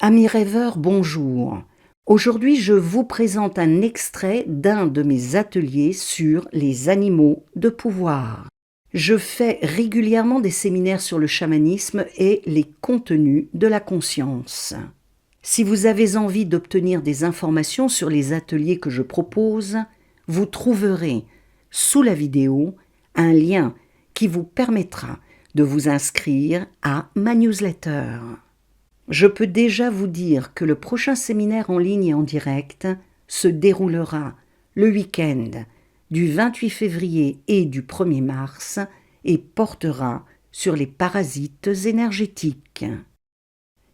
Amis rêveurs, bonjour. Aujourd'hui, je vous présente un extrait d'un de mes ateliers sur les animaux de pouvoir. Je fais régulièrement des séminaires sur le chamanisme et les contenus de la conscience. Si vous avez envie d'obtenir des informations sur les ateliers que je propose, vous trouverez sous la vidéo un lien qui vous permettra de vous inscrire à ma newsletter. Je peux déjà vous dire que le prochain séminaire en ligne et en direct se déroulera le week-end du 28 février et du 1er mars et portera sur les parasites énergétiques.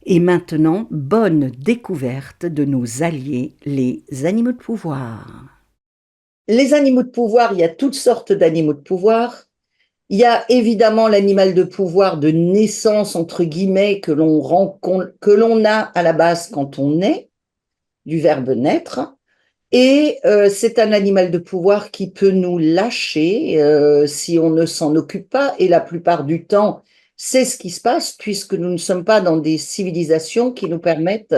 Et maintenant, bonne découverte de nos alliés, les animaux de pouvoir. Les animaux de pouvoir, il y a toutes sortes d'animaux de pouvoir. Il y a évidemment l'animal de pouvoir de naissance, entre guillemets, que l'on a à la base quand on naît, du verbe naître. Et c'est un animal de pouvoir qui peut nous lâcher si on ne s'en occupe pas. Et la plupart du temps, c'est ce qui se passe puisque nous ne sommes pas dans des civilisations qui nous permettent,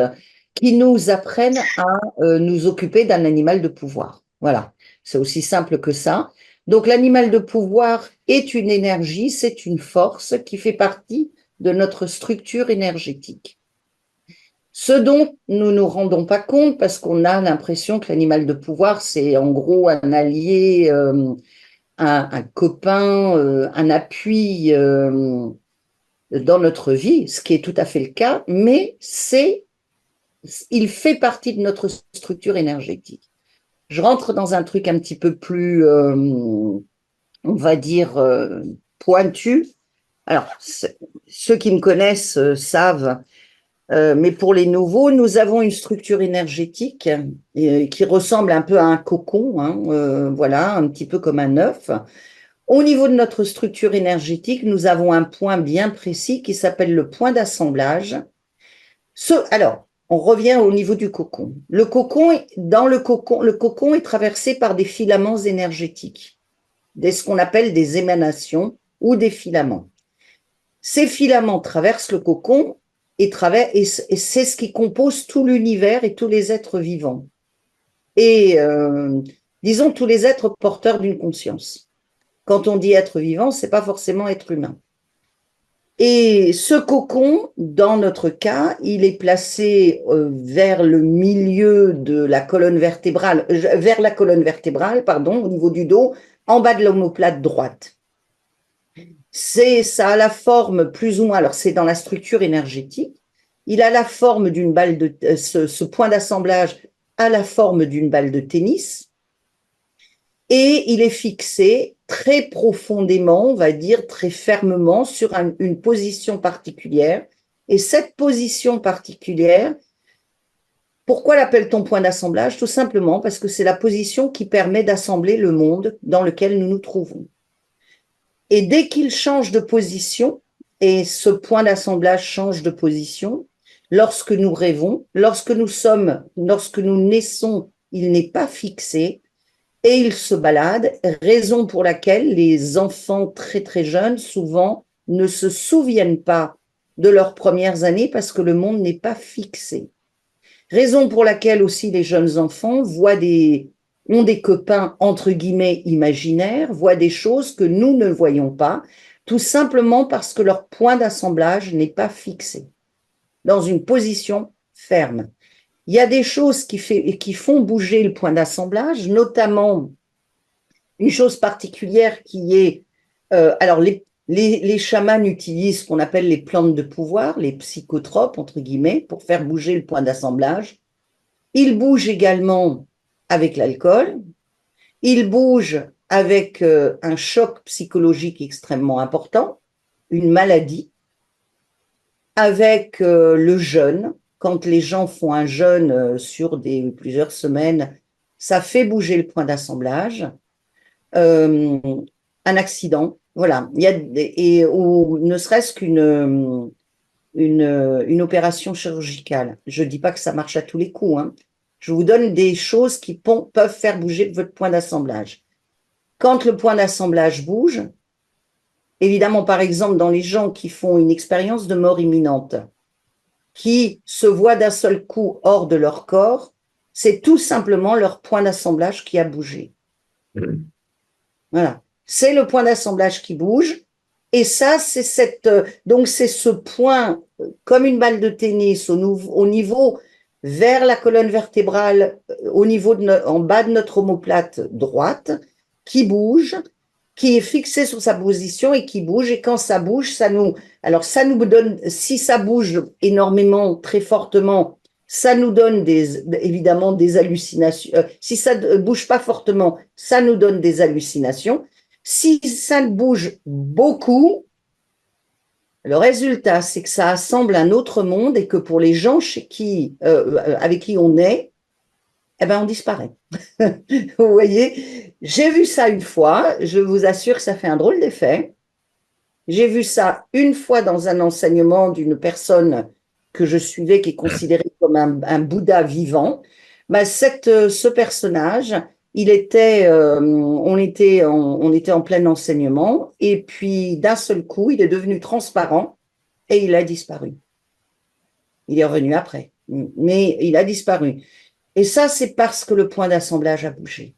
qui nous apprennent à nous occuper d'un animal de pouvoir. Voilà, c'est aussi simple que ça. Donc l'animal de pouvoir est une énergie, c'est une force qui fait partie de notre structure énergétique. Ce dont nous ne nous rendons pas compte, parce qu'on a l'impression que l'animal de pouvoir, c'est en gros un allié, un copain, un appui dans notre vie, ce qui est tout à fait le cas, mais il fait partie de notre structure énergétique. Je rentre dans un truc un petit peu plus, on va dire, pointu. Alors, ceux qui me connaissent savent. Mais pour les nouveaux, nous avons une structure énergétique qui ressemble un peu à un cocon, hein, voilà, un petit peu comme un œuf. Au niveau de notre structure énergétique, nous avons un point bien précis qui s'appelle le point d'assemblage. Alors, on revient au niveau du cocon. Le cocon est traversé par des filaments énergétiques, ce qu'on appelle des émanations ou des filaments. Ces filaments traversent le cocon et c'est ce qui compose tout l'univers et tous les êtres vivants. Et disons tous les êtres porteurs d'une conscience. Quand on dit être vivant, c'est pas forcément être humain. Et ce cocon, dans notre cas, il est placé vers le milieu de la colonne vertébrale, vers la colonne vertébrale, pardon, au niveau du dos, en bas de l'omoplate droite. Ça a la forme plus ou moins, alors c'est dans la structure énergétique, il a la forme d'une balle de, ce point d'assemblage a la forme d'une balle de tennis et il est fixé très profondément, on va dire très fermement sur une position particulière. Et cette position particulière, pourquoi l'appelle-t-on point d'assemblage? Tout simplement parce que c'est la position qui permet d'assembler le monde dans lequel nous nous trouvons. Et dès qu'il change de position, et ce point d'assemblage change de position, lorsque nous rêvons, lorsque nous naissons, il n'est pas fixé et il se balade, raison pour laquelle les enfants très très jeunes, souvent, ne se souviennent pas de leurs premières années parce que le monde n'est pas fixé. Raison pour laquelle aussi les jeunes enfants ont des copains entre guillemets imaginaires, voient des choses que nous ne voyons pas, tout simplement parce que leur point d'assemblage n'est pas fixé, dans une position ferme. Il y a des choses qui font bouger le point d'assemblage, notamment une chose particulière qui est, alors les chamans utilisent ce qu'on appelle les plantes de pouvoir, les psychotropes, entre guillemets, pour faire bouger le point d'assemblage. Il bouge également avec l'alcool. Il bouge avec un choc psychologique extrêmement important, une maladie, avec le jeûne. Quand les gens font un jeûne sur plusieurs semaines, ça fait bouger le point d'assemblage. Un accident, voilà. Ou ne serait-ce une opération chirurgicale. Je ne dis pas que ça marche à tous les coups, hein. Je vous donne des choses qui peuvent faire bouger votre point d'assemblage. Quand le point d'assemblage bouge, évidemment, par exemple, dans les gens qui font une expérience de mort imminente, qui se voient d'un seul coup hors de leur corps, c'est tout simplement leur point d'assemblage qui a bougé. Voilà. C'est le point d'assemblage qui bouge. Et ça, donc c'est ce point, comme une balle de tennis au niveau vers la colonne vertébrale, en bas de notre omoplate droite, qui bouge, qui est fixé sur sa position et qui bouge. Et quand ça bouge, ça nous donne, si ça bouge énormément, très fortement, ça nous donne évidemment des hallucinations. Si ça ne bouge pas fortement, ça nous donne des hallucinations. Si ça bouge beaucoup, le résultat, c'est que ça assemble un autre monde et que pour les gens avec qui on est, eh ben, on disparaît. Vous voyez, j'ai vu ça une fois, je vous assure que ça fait un drôle d'effet. J'ai vu ça une fois dans un enseignement d'une personne que je suivais, qui est considéré comme un Bouddha vivant. Ben, ce personnage, on était en plein enseignement, et puis d'un seul coup, il est devenu transparent et il a disparu. Il est revenu après, mais il a disparu. Et ça, c'est parce que le point d'assemblage a bougé.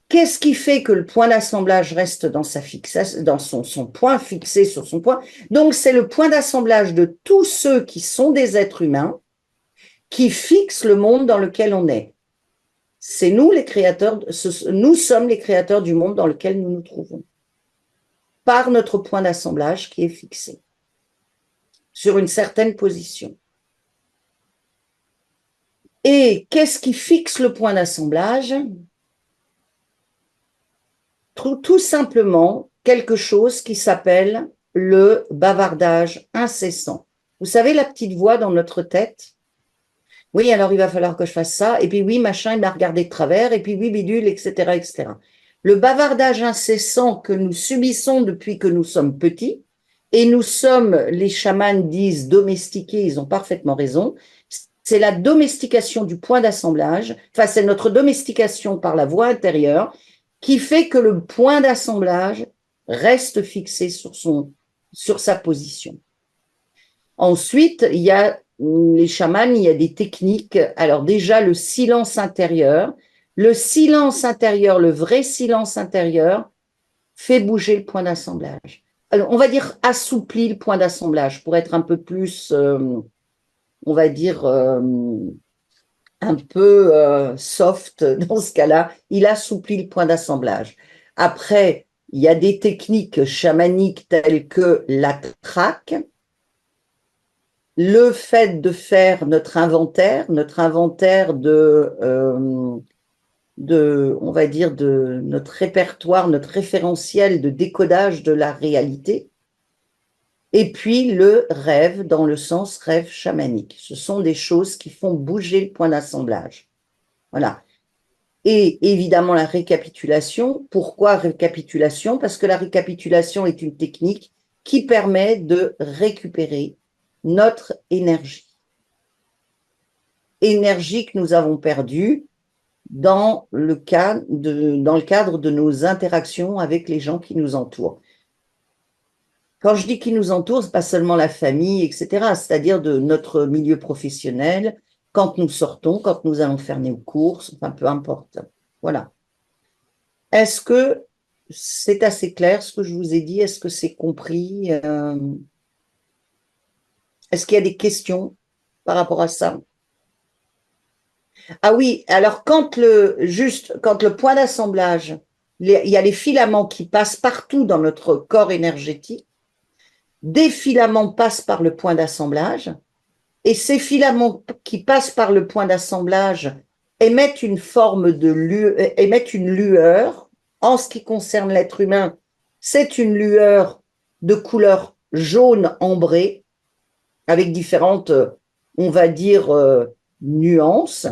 Qu'est-ce qui fait que le point d'assemblage reste dans son point fixé sur son point? Donc, c'est le point d'assemblage de tous ceux qui sont des êtres humains qui fixent le monde dans lequel on est. C'est nous les créateurs, nous sommes les créateurs du monde dans lequel nous nous trouvons, par notre point d'assemblage qui est fixé sur une certaine position. Et qu'est-ce qui fixe le point d'assemblage? Tout simplement quelque chose qui s'appelle le bavardage incessant. Vous savez, la petite voix dans notre tête? Oui, alors il va falloir que je fasse ça, et puis oui, machin, il m'a regardé de travers, et puis oui, bidule, etc., etc. Le bavardage incessant que nous subissons depuis que nous sommes petits, et nous sommes, les chamans disent domestiqués, ils ont parfaitement raison, c'est la domestication du point d'assemblage, enfin c'est notre domestication par la voix intérieure, qui fait que le point d'assemblage reste fixé sur sa position. Ensuite, il y a les chamans, il y a des techniques. Alors déjà, le silence intérieur, le vrai silence intérieur, fait bouger le point d'assemblage. Alors, on va dire assouplit le point d'assemblage pour être un peu plus, on va dire, un peu soft dans ce cas-là. Il assouplit le point d'assemblage. Après, il y a des techniques chamaniques telles que la traque, le fait de faire notre inventaire on va dire, de notre répertoire, notre référentiel de décodage de la réalité, et puis le rêve, dans le sens rêve chamanique. Ce sont des choses qui font bouger le point d'assemblage. Voilà. Et évidemment, la récapitulation. Pourquoi récapitulation? Parce que la récapitulation est une technique qui permet de récupérer notre énergie. Énergie que nous avons perdue dans le cadre de nos interactions avec les gens qui nous entourent. Quand je dis qui nous entourent, ce n'est pas seulement la famille, etc., c'est-à-dire de notre milieu professionnel, quand nous sortons, quand nous allons faire nos courses, enfin peu importe. Voilà. Est-ce que c'est assez clair ce que je vous ai dit? Est-ce que c'est compris? Est-ce qu'il y a des questions par rapport à ça? Ah oui, alors quand le point d'assemblage, il y a les filaments qui passent partout dans notre corps énergétique, des filaments passent par le point d'assemblage, et ces filaments qui passent par le point d'assemblage émettent une lueur. En ce qui concerne l'être humain, c'est une lueur de couleur jaune ambrée, avec différentes, on va dire, nuances.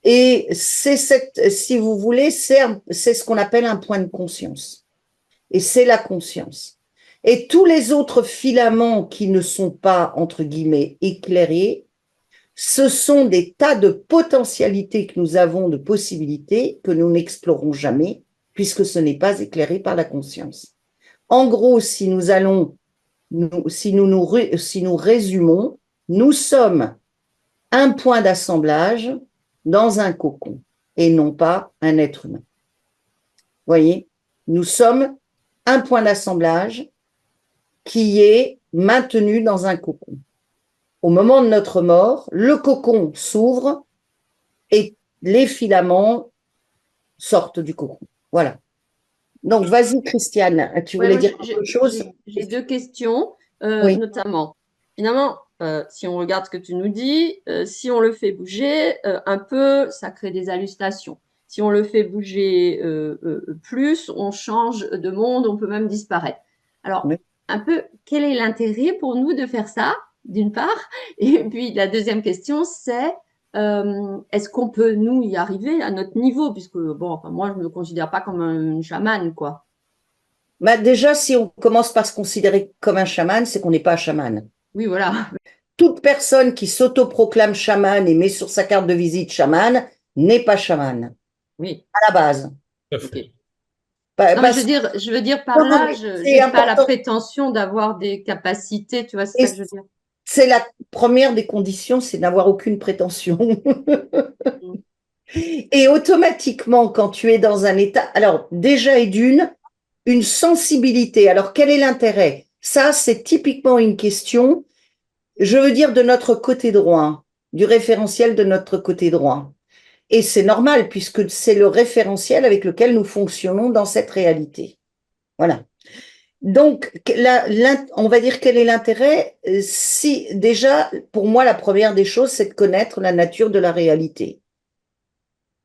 Et si vous voulez, c'est ce qu'on appelle un point de conscience. Et c'est la conscience. Et tous les autres filaments qui ne sont pas, entre guillemets, éclairés, ce sont des tas de potentialités que nous avons, de possibilités que nous n'explorons jamais, puisque ce n'est pas éclairé par la conscience. En gros, si nous résumons, nous sommes un point d'assemblage dans un cocon et non pas un être humain. Vous voyez, nous sommes un point d'assemblage qui est maintenu dans un cocon. Au moment de notre mort, le cocon s'ouvre et les filaments sortent du cocon. Voilà. Donc, vas-y, Christiane, tu Ouais, voulais moi, dire quelque chose? j'ai deux questions, Oui. notamment. Finalement, si on regarde ce que tu nous dis, si on le fait bouger un peu, ça crée des hallucinations. Si on le fait bouger plus, on change de monde, on peut même disparaître. Alors, Oui. un peu, quel est l'intérêt pour nous de faire ça, d'une part? Et puis, la deuxième question, c'est est-ce qu'on peut, nous, y arriver à notre niveau? Puisque, bon, enfin, moi, je ne me considère pas comme une chamane, quoi. Bah, déjà, si on commence par se considérer comme un chaman, c'est qu'on n'est pas un chaman. Oui, voilà. Toute personne qui s'autoproclame chaman et met sur sa carte de visite chaman n'est pas chaman, Oui, à la base. Tout à ok. fait. Non, mais Parce je veux dire par non, non, là, mais je c'est n'ai pas la important. prétention d'avoir des capacités, tu vois, c'est Et ça que je veux dire. c'est la première des conditions, c'est n'avoir aucune prétention. Mm. Et automatiquement, quand tu es dans un état, alors déjà et d'une, une sensibilité. Alors quel est l'intérêt? Ça, c'est typiquement une question, je veux dire, de notre côté droit, du référentiel de notre côté droit. Et c'est normal puisque c'est le référentiel avec lequel nous fonctionnons dans cette réalité. Voilà. Donc, on va dire quel est l'intérêt? Si déjà, pour moi, la première des choses, c'est de connaître la nature de la réalité.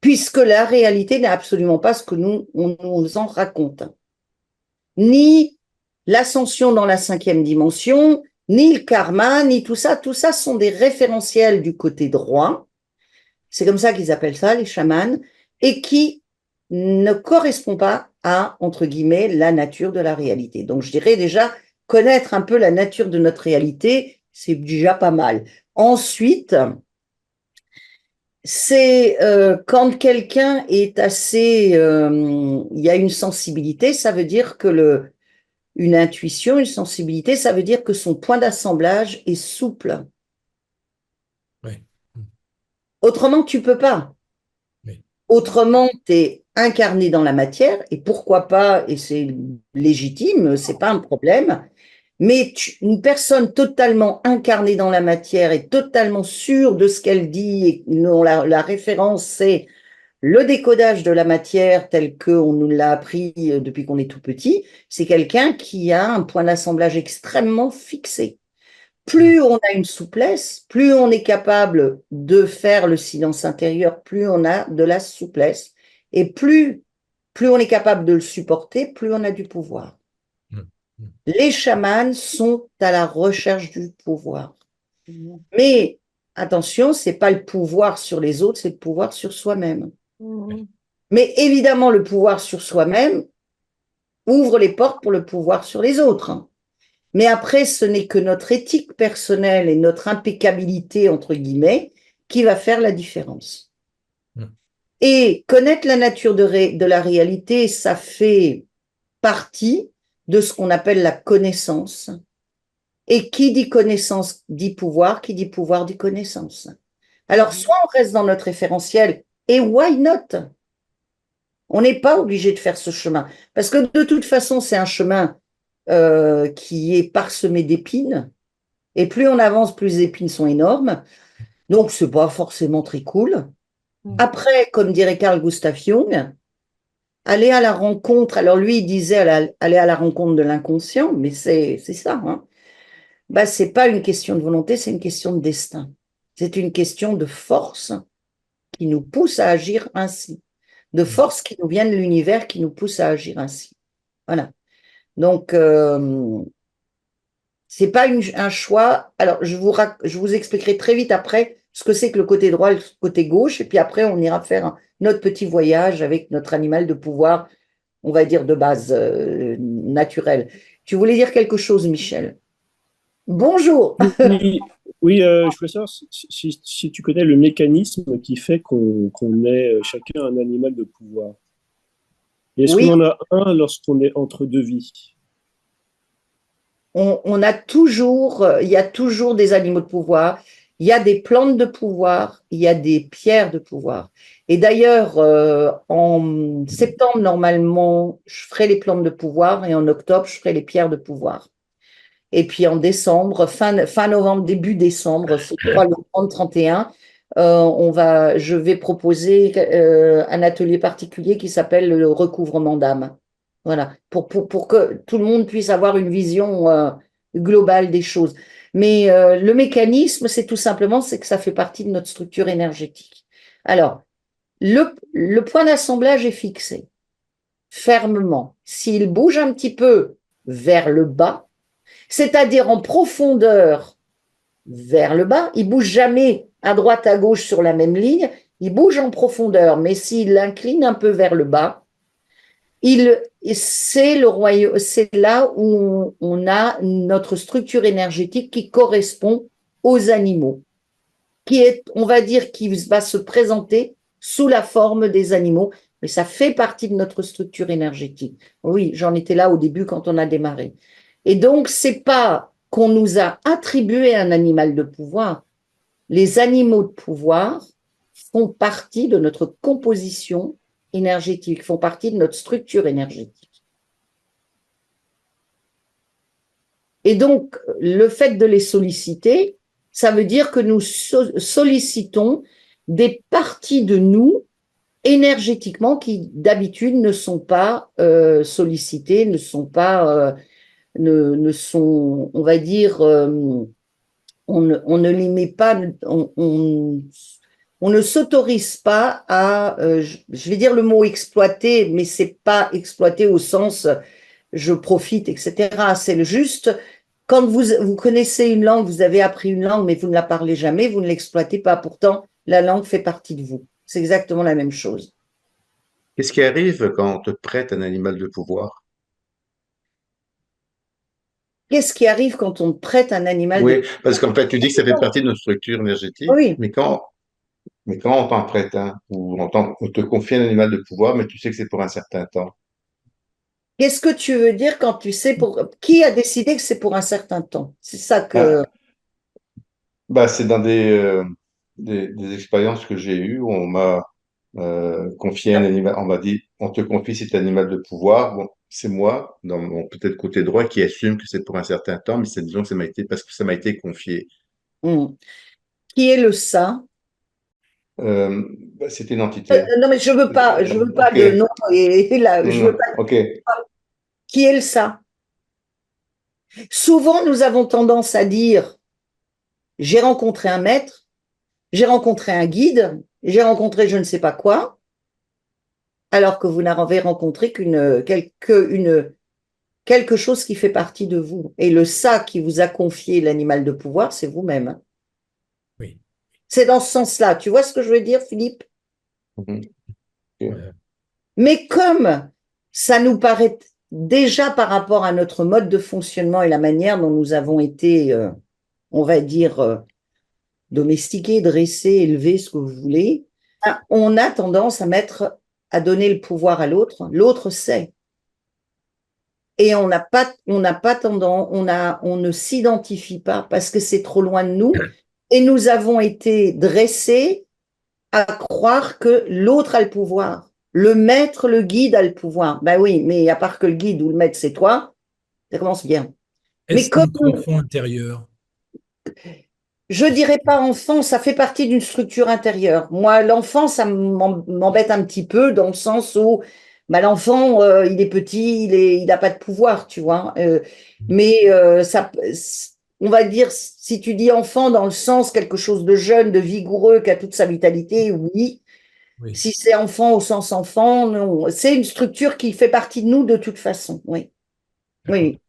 Puisque la réalité n'est absolument pas ce que on nous en raconte. Ni l'ascension dans la 5e dimension, ni le karma, ni tout ça sont des référentiels du côté droit. C'est comme ça qu'ils appellent ça, les chamans, et qui ne correspond pas à, entre guillemets, la nature de la réalité. Donc, je dirais déjà, connaître un peu la nature de notre réalité, c'est déjà pas mal. Ensuite, c'est quand quelqu'un est assez, il y a une sensibilité, ça veut dire que une intuition, une sensibilité, ça veut dire que son point d'assemblage est souple. Oui. Autrement, tu peux pas. Oui. Autrement, tu es incarné dans la matière, et pourquoi pas, et c'est légitime, c'est pas un problème, mais une personne totalement incarnée dans la matière et totalement sûre de ce qu'elle dit, et non, la référence, c'est le décodage de la matière tel qu'on nous l'a appris depuis qu'on est tout petit, c'est quelqu'un qui a un point d'assemblage extrêmement fixé. Plus on a une souplesse, plus on est capable de faire le silence intérieur, plus on a de la souplesse. Et plus on est capable de le supporter, plus on a du pouvoir. Mm. Mm. Les chamans sont à la recherche du pouvoir. Mm. Mais attention, c'est pas le pouvoir sur les autres, c'est le pouvoir sur soi-même. Mm. Mais évidemment, le pouvoir sur soi-même ouvre les portes pour le pouvoir sur les autres. Mais après, ce n'est que notre éthique personnelle et notre impeccabilité, entre guillemets, qui va faire la différence. Mm. Et connaître la nature de la réalité, ça fait partie de ce qu'on appelle la connaissance. Et qui dit connaissance dit pouvoir, qui dit pouvoir dit connaissance. Alors, soit on reste dans notre référentiel, et why not? On n'est pas obligé de faire ce chemin. Parce que de toute façon, c'est un chemin qui est parsemé d'épines. Et plus on avance, plus les épines sont énormes. Donc, c'est pas forcément très cool. Après, comme dirait Carl Gustav Jung, aller à la rencontre, alors lui, il disait aller à la rencontre de l'inconscient, mais c'est ça, hein. Bah, c'est pas une question de volonté, c'est une question de destin. C'est une question de force qui nous pousse à agir ainsi. De force qui nous vient de l'univers qui nous pousse à agir ainsi. Voilà. Donc, c'est pas un choix. Alors, je vous expliquerai très vite après ce que c'est que le côté droit et le côté gauche. Et puis après, on ira faire notre petit voyage avec notre animal de pouvoir, on va dire de base naturel. Tu voulais dire quelque chose, Michel? Bonjour. Oui, oui, je voulais savoir si tu connais le mécanisme qui fait qu'on est chacun un animal de pouvoir. Et est-ce Oui, qu'on en a un lorsqu'on est entre deux vies? on a toujours, il y a toujours des animaux de pouvoir, il y a des plantes de pouvoir, il y a des pierres de pouvoir. Et d'ailleurs, en septembre, normalement, je ferai les plantes de pouvoir et en octobre, je ferai les pierres de pouvoir. Et puis en décembre, fin novembre, début décembre, je crois le 30-31, je vais proposer un atelier particulier qui s'appelle le recouvrement d'âme. Voilà, pour que tout le monde puisse avoir une vision globale des choses. Mais le mécanisme, c'est tout simplement, c'est que ça fait partie de notre structure énergétique. Alors, le point d'assemblage est fixé fermement. S'il bouge un petit peu vers le bas, c'est-à-dire en profondeur vers le bas, il bouge jamais à droite, à gauche sur la même ligne, il bouge en profondeur, mais s'il incline un peu vers le bas, c'est là où on a notre structure énergétique qui correspond aux animaux, qui est, on va dire, qui va se présenter sous la forme des animaux, mais ça fait partie de notre structure énergétique. Oui, j'en étais là au début quand on a démarré. Et donc, c'est pas qu'on nous a attribué un animal de pouvoir. Les animaux de pouvoir font partie de notre composition énergétique, font partie de notre structure énergétique. Et donc, le fait de les solliciter, ça veut dire que nous sollicitons des parties de nous énergétiquement qui d'habitude ne sont pas sollicitées, ne sont, on va dire, on ne les met pas, on ne s'autorise pas à, je vais dire le mot exploiter, mais c'est pas exploiter au sens je profite, etc. C'est juste, quand vous connaissez une langue, vous avez appris une langue, mais vous ne la parlez jamais, vous ne l'exploitez pas. Pourtant, la langue fait partie de vous. C'est exactement la même chose. Qu'est-ce qui arrive quand on te prête un animal de pouvoir? Qu'est-ce qui arrive quand on prête un animal Oui, de... parce qu'en fait, tu dis que ça fait partie de notre structure énergétique, Oui. mais quand on t'en prête un, ou on te confie un animal de pouvoir, mais tu sais que c'est pour un certain temps. Qu'est-ce que tu veux dire quand tu sais pour... Qui a décidé que c'est pour un certain temps? C'est ça que... Ah, bah, c'est dans des expériences que j'ai eues où on m'a confié un animal, on m'a dit, on te confie cet animal de pouvoir. Bon, c'est moi, dans mon peut-être côté droit, qui assume que c'est pour un certain temps, mais c'est disons que ça m'a été, parce que ça m'a été confié. Hmm. Qui est le ça? Bah, c'était une entité. Non, mais je veux pas Ok. de nom et là, je veux pas. Ok. Qui est le ça? Souvent, nous avons tendance à dire, j'ai rencontré un maître, j'ai rencontré un guide, j'ai rencontré je ne sais pas quoi, alors que vous n'avez rencontré quelque chose qui fait partie de vous. Et le ça qui vous a confié l'animal de pouvoir, c'est vous-même. Oui. C'est dans ce sens-là. Tu vois ce que je veux dire, Philippe? Mhm. Ok. Mais comme ça nous paraît déjà par rapport à notre mode de fonctionnement et la manière dont nous avons été, on va dire, domestiqués, dressés, élevés, ce que vous voulez, on a tendance à donner le pouvoir à l'autre. L'autre sait. Et on n'a pas tendance, on ne s'identifie pas parce que c'est trop loin de nous. Et nous avons été dressés à croire que l'autre a le pouvoir. Le maître, le guide a le pouvoir. Ben oui, mais à part que le guide ou le maître, c'est toi, ça commence bien. Mais Est-ce comme notre enfant intérieur? je dirais pas enfant, ça fait partie d'une structure intérieure. Moi, l'enfant, ça m'embête un petit peu dans le sens où bah, l'enfant, il est petit, il n'a pas de pouvoir, tu vois. Mais on va dire, si tu dis enfant dans le sens quelque chose de jeune, de vigoureux, qui a toute sa vitalité, oui. Oui, Si c'est enfant au sens enfant, non. C'est une structure qui fait partie de nous de toute façon, oui. d'accord. Oui.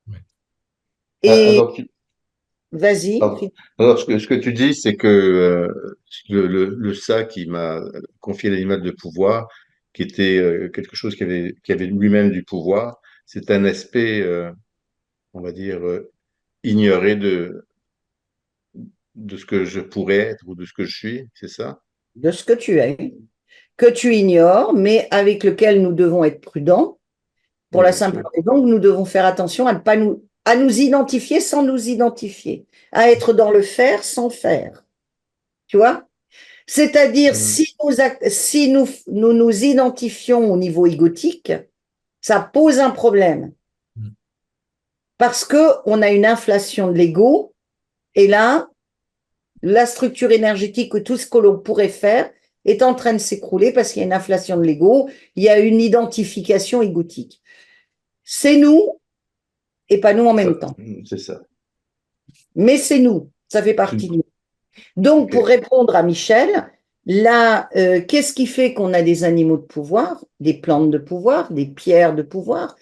Ouais. Et Alors, vas-y, pardon. Alors, ce que tu dis, c'est que le ça qui m'a confié l'animal de pouvoir, qui était quelque chose qui avait lui-même du pouvoir, c'est un aspect, on va dire, ignoré de ce que je pourrais être ou de ce que je suis, c'est ça? de ce que tu ignores, mais avec lequel nous devons être prudents, pour la Oui, bien simple sûr. raison que nous devons faire attention à nous identifier sans nous identifier, à être dans le faire sans faire. Tu vois? C'est-à-dire, si nous nous identifions au niveau égotique, ça pose un problème. Mm. Parce qu'on a une inflation de l'ego, et là, la structure énergétique ou tout ce que l'on pourrait faire est en train de s'écrouler parce qu'il y a une inflation de l'ego, il y a une identification égotique. C'est nous et pas nous en même temps. C'est ça. Mais c'est nous, ça fait partie de nous. Donc, pour répondre à Michel, là, qu'est-ce qui fait qu'on a des animaux de pouvoir, des plantes de pouvoir, des pierres de pouvoir,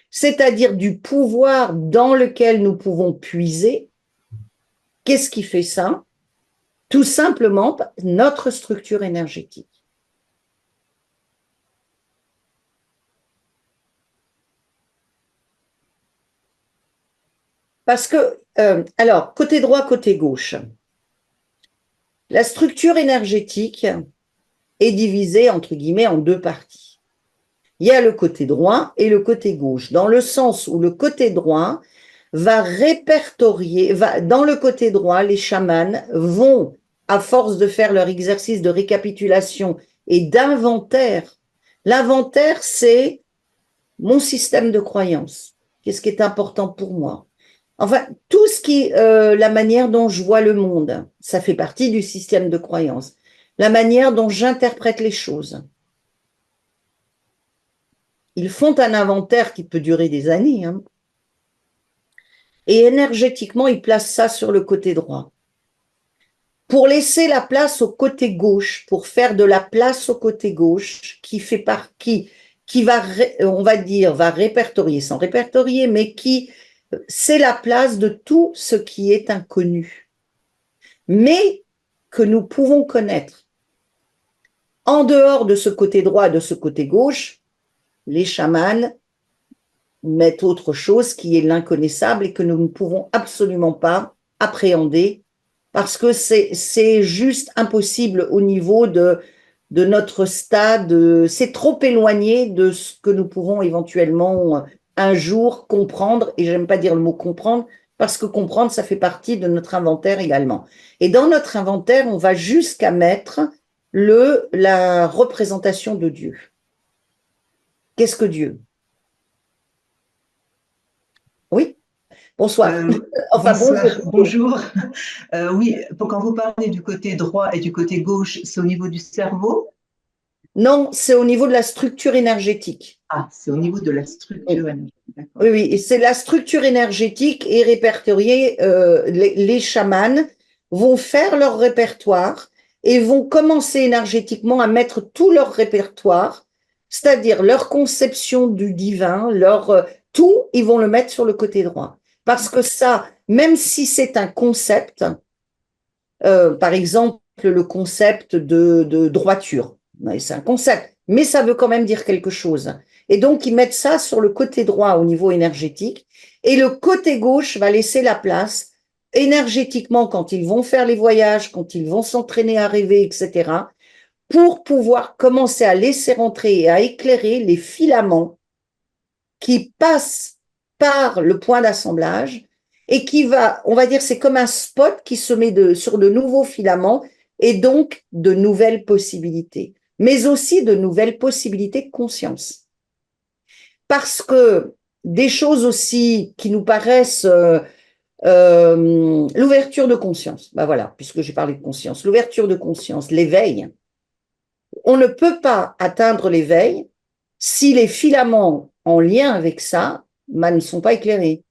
c'est-à-dire du pouvoir dans lequel nous pouvons puiser? Qu'est-ce qui fait ça? Tout simplement notre structure énergétique. Parce que, alors, côté droit, côté gauche, la structure énergétique est divisée, entre guillemets, en deux parties. Il y a le côté droit et le côté gauche, dans le sens où le côté droit va répertorier, dans le côté droit, les chamans vont, à force de faire leur exercice de récapitulation et d'inventaire, l'inventaire, c'est mon système de croyance. Qu'est-ce qui est important pour moi? Enfin, tout ce qui, la manière dont je vois le monde, ça fait partie du système de croyance. La manière dont j'interprète les choses. Ils font un inventaire qui peut durer des années, hein. Et énergétiquement, ils placent ça sur le côté droit. Pour laisser la place au côté gauche, pour faire de la place au côté gauche, qui va, on va dire, va répertorier, sans répertorier, mais qui, c'est la place de tout ce qui est inconnu, mais que nous pouvons connaître. En dehors de ce côté droit et de ce côté gauche, les chamans mettent autre chose qui est l'inconnaissable et que nous ne pouvons absolument pas appréhender parce que c'est juste impossible au niveau de notre stade, c'est trop éloigné de ce que nous pouvons éventuellement un jour comprendre, et j'aime pas dire le mot comprendre, parce que comprendre, ça fait partie de notre inventaire également. Et dans notre inventaire, on va jusqu'à mettre la représentation de Dieu. Qu'est-ce que Dieu? Oui, bonsoir. Enfin, bonjour. Oui, quand vous parlez du côté droit et du côté gauche, c'est au niveau du cerveau? Non, c'est au niveau de la structure énergétique. Ah, c'est au niveau de la structure énergétique. Oui, oui, et c'est la structure énergétique et répertoriée. Les chamans vont faire leur répertoire et vont commencer énergétiquement à mettre tout leur répertoire, c'est-à-dire leur conception du divin, tout, ils vont le mettre sur le côté droit. Parce que ça, même si c'est un concept, par exemple, le concept de droiture, c'est un concept, mais ça veut quand même dire quelque chose. Et donc, ils mettent ça sur le côté droit au niveau énergétique, et le côté gauche va laisser la place énergétiquement quand ils vont faire les voyages, quand ils vont s'entraîner à rêver, etc., pour pouvoir commencer à laisser rentrer et à éclairer les filaments qui passent par le point d'assemblage et qui va, on va dire, c'est comme un spot qui se met sur de nouveaux filaments et donc de nouvelles possibilités, mais aussi de nouvelles possibilités de conscience. Parce que des choses aussi qui nous paraissent l'ouverture de conscience, ben voilà, puisque j'ai parlé de conscience, l'ouverture de conscience, l'éveil, on ne peut pas atteindre l'éveil si les filaments en lien avec ça ne sont pas éclairés.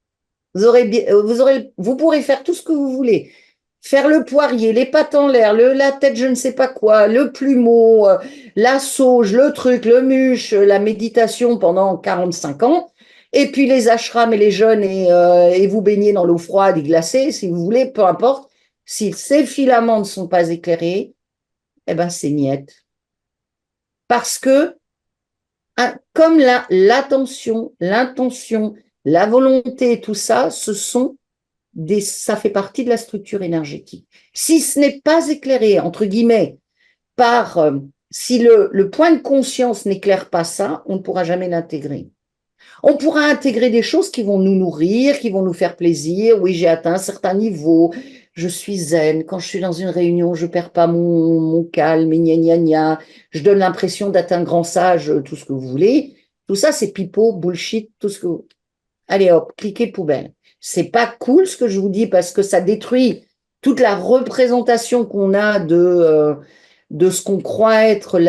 Vous pourrez faire tout ce que vous voulez. Faire le poirier, les pattes en l'air, la tête je ne sais pas quoi, le plumeau, la sauge, le truc, le muche, la méditation pendant 45 ans, et puis les ashrams et les jeûnes et vous baignez dans l'eau froide et glacée, si vous voulez, peu importe. Si ces filaments ne sont pas éclairés, eh ben c'est niette. Parce que comme l'attention, l'intention, la volonté, tout ça, ça fait partie de la structure énergétique. Si ce n'est pas éclairé, entre guillemets, si le point de conscience n'éclaire pas ça, on ne pourra jamais l'intégrer. On pourra intégrer des choses qui vont nous nourrir, qui vont nous faire plaisir. Oui, j'ai atteint un certain niveau, je suis zen. Quand je suis dans une réunion, je perds pas mon calme, et gna gna gna. Je donne l'impression d'être un grand sage, tout ce que vous voulez. Tout ça, c'est pipeau, bullshit, tout ce que vous... Allez hop, cliquez poubelle. C'est pas cool ce que je vous dis parce que ça détruit toute la représentation qu'on a de ce qu'on croit être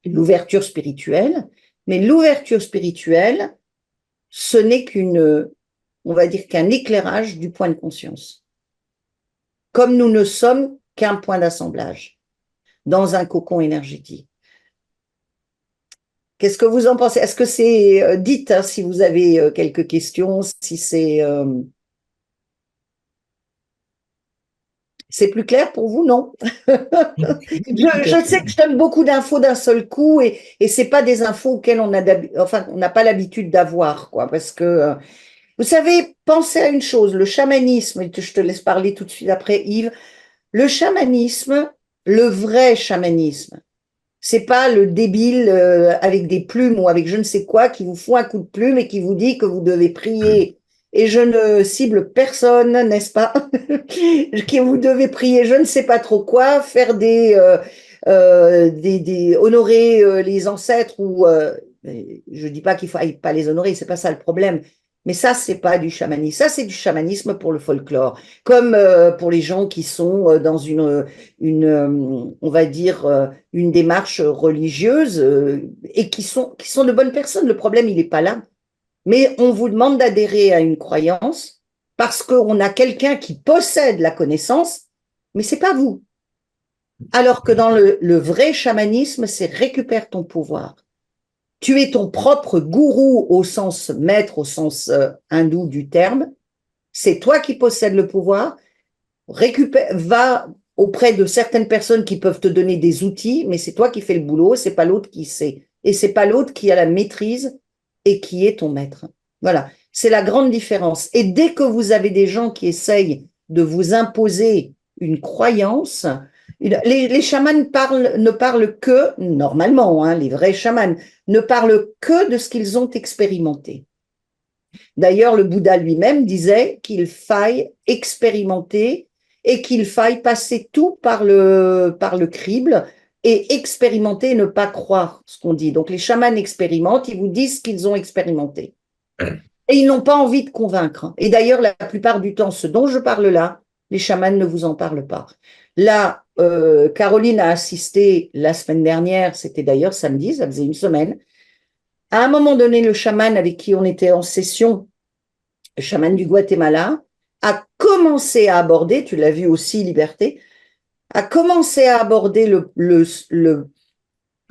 l'ouverture spirituelle. Mais l'ouverture spirituelle, ce n'est on va dire qu'un éclairage du point de conscience. Comme nous ne sommes qu'un point d'assemblage dans un cocon énergétique. Qu'est-ce que vous en pensez? Est-ce que c'est... dites hein, si vous avez quelques questions, si c'est... C'est plus clair pour vous, non? Je sais que je donne beaucoup d'infos d'un seul coup et c'est pas des infos auxquelles on n'a pas l'habitude d'avoir, quoi. Parce que, vous savez, pensez à une chose, le chamanisme, et je te laisse parler tout de suite après, Yves. Le chamanisme, le vrai chamanisme, c'est pas le débile avec des plumes ou avec je ne sais quoi qui vous fout un coup de plume et qui vous dit que vous devez prier. Et je ne cible personne, n'est-ce pas? Que vous devez prier, je ne sais pas trop quoi, faire honorer les ancêtres ou je dis pas qu'il faut pas les honorer, c'est pas ça le problème. Mais ça, c'est pas du chamanisme. Ça, c'est du chamanisme pour le folklore, comme pour les gens qui sont dans on va dire, une démarche religieuse et qui sont de bonnes personnes. Le problème, il n'est pas là. Mais on vous demande d'adhérer à une croyance parce qu'on a quelqu'un qui possède la connaissance, mais c'est pas vous. Alors que dans le vrai chamanisme, c'est récupère ton pouvoir. Tu es ton propre gourou au sens maître, au sens hindou du terme. C'est toi qui possèdes le pouvoir. Va auprès de certaines personnes qui peuvent te donner des outils, mais c'est toi qui fais le boulot, c'est pas l'autre qui sait. Et c'est pas l'autre qui a la maîtrise et qui est ton maître. Voilà, c'est la grande différence. Et dès que vous avez des gens qui essayent de vous imposer une croyance, les chamans ne parlent que, normalement, hein, les vrais chamans, ne parlent que de ce qu'ils ont expérimenté. D'ailleurs, le Bouddha lui-même disait qu'il faille expérimenter et qu'il faille passer tout par le crible et expérimenter et ne pas croire ce qu'on dit. Donc les chamans expérimentent, ils vous disent ce qu'ils ont expérimenté. Et ils n'ont pas envie de convaincre. Et d'ailleurs, la plupart du temps, ce dont je parle là, les chamans ne vous en parlent pas. Là, Caroline a assisté la semaine dernière, c'était d'ailleurs samedi, ça faisait une semaine. À un moment donné, le chaman avec qui on était en session, le chaman du Guatemala, a commencé à aborder, tu l'as vu aussi, Liberté, a commencé à aborder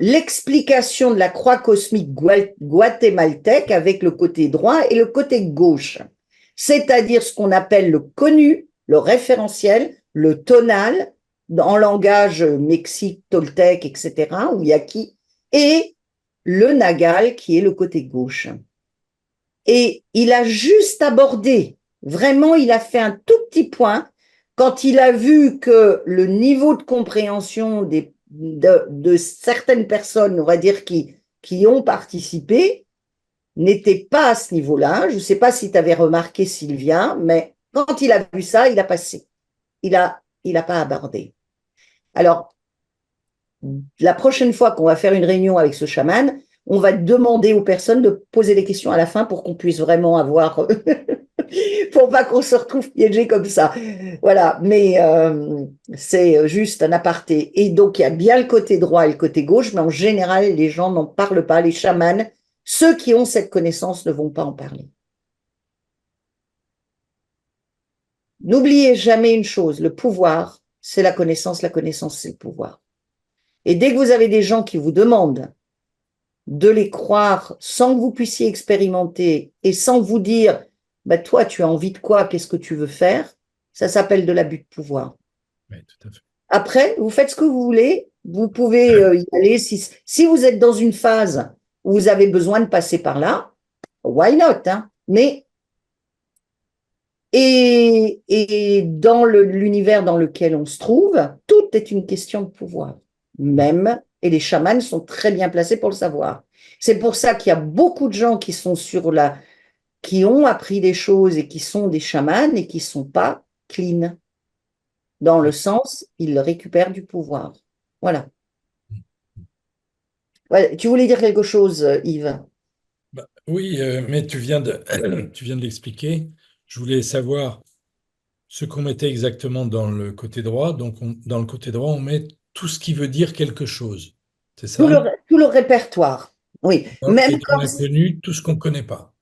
l'explication de la croix cosmique guatémaltèque avec le côté droit et le côté gauche, c'est-à-dire ce qu'on appelle le connu, le référentiel, le tonal, en langage mexique, toltèque, etc., ou yaqui, et le nagal qui est le côté gauche. Et il a juste abordé, vraiment, il a fait un tout petit point quand il a vu que le niveau de compréhension de certaines personnes, on va dire, qui ont participé, n'était pas à ce niveau-là. Je ne sais pas si tu avais remarqué, Sylvia, mais quand il a vu ça, il a passé. Il a pas abordé. Alors, la prochaine fois qu'on va faire une réunion avec ce chaman, on va demander aux personnes de poser des questions à la fin pour qu'on puisse vraiment avoir, pour pas qu'on se retrouve piégé comme ça. Voilà, mais c'est juste un aparté. Et donc, il y a bien le côté droit et le côté gauche, mais en général, les gens n'en parlent pas. Les chamans, ceux qui ont cette connaissance ne vont pas en parler. N'oubliez jamais une chose, le pouvoir, c'est la connaissance, c'est le pouvoir. Et dès que vous avez des gens qui vous demandent de les croire sans que vous puissiez expérimenter et sans vous dire bah, toi, tu as envie de quoi, qu'est-ce que tu veux faire, ça s'appelle de l'abus de pouvoir. Oui, tout à fait. Après, vous faites ce que vous voulez, vous pouvez y aller. Si vous êtes dans une phase où vous avez besoin de passer par là, why not, hein? Mais et dans l'univers dans lequel on se trouve, tout est une question de pouvoir. Même Et les chamans sont très bien placés pour le savoir. C'est pour ça qu'il y a beaucoup de gens qui sont qui ont appris des choses et qui sont des chamans et qui ne sont pas clean. Dans le sens, ils récupèrent du pouvoir. Voilà. Ouais, tu voulais dire quelque chose, Yves? Oui, mais tu viens de, tu viens de l'expliquer. Je voulais savoir ce qu'on mettait exactement dans le côté droit. Donc, dans le côté droit, on met tout ce qui veut dire quelque chose. C'est ça? Tout le répertoire. Oui. Même Et dans quand l'inconnu, tout ce qu'on ne connaît pas.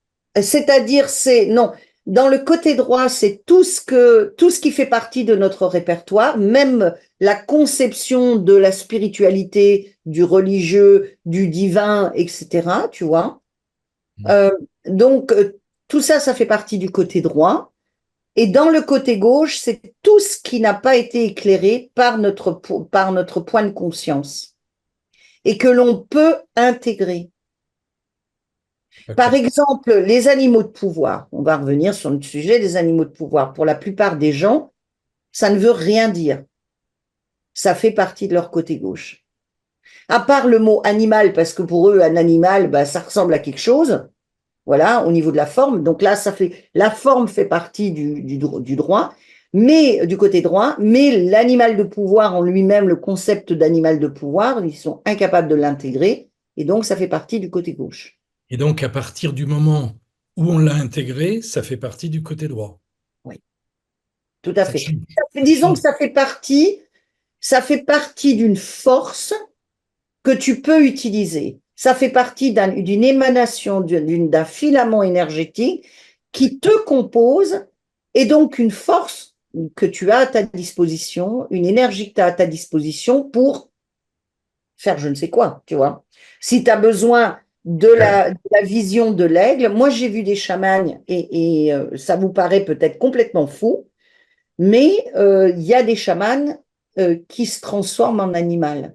C'est-à-dire, non, dans le côté droit, c'est tout ce qui fait partie de notre répertoire, même la conception de la spiritualité, du religieux, du divin, etc., tu vois. Euh, donc, tout ça, ça fait partie du côté droit. Et dans le côté gauche, c'est tout ce qui n'a pas été éclairé par notre point de conscience et que l'on peut intégrer. Par exemple, les animaux de pouvoir. On va revenir sur le sujet des animaux de pouvoir. Pour la plupart des gens, ça ne veut rien dire. Ça fait partie de leur côté gauche. À part le mot animal, parce que pour eux, un animal, bah, ça ressemble à quelque chose. Voilà, au niveau de la forme. Donc là, la forme fait partie du droit, mais du côté droit. Mais l'animal de pouvoir en lui-même, le concept d'animal de pouvoir, ils sont incapables de l'intégrer. Et donc, ça fait partie du côté gauche. Et donc, à partir du moment où on l'a intégré, ça fait partie du côté droit. Oui, tout à fait. Disons que ça fait partie d'une force que tu peux utiliser. Ça fait partie d'une émanation, d'un filament énergétique qui te compose et donc une force que tu as à ta disposition, une énergie que tu as à ta disposition pour faire je ne sais quoi, tu vois. Si tu as besoin de la vision de l'aigle, moi j'ai vu des chamans et ça vous paraît peut-être complètement fou, mais il y a des chamans qui se transforment en animal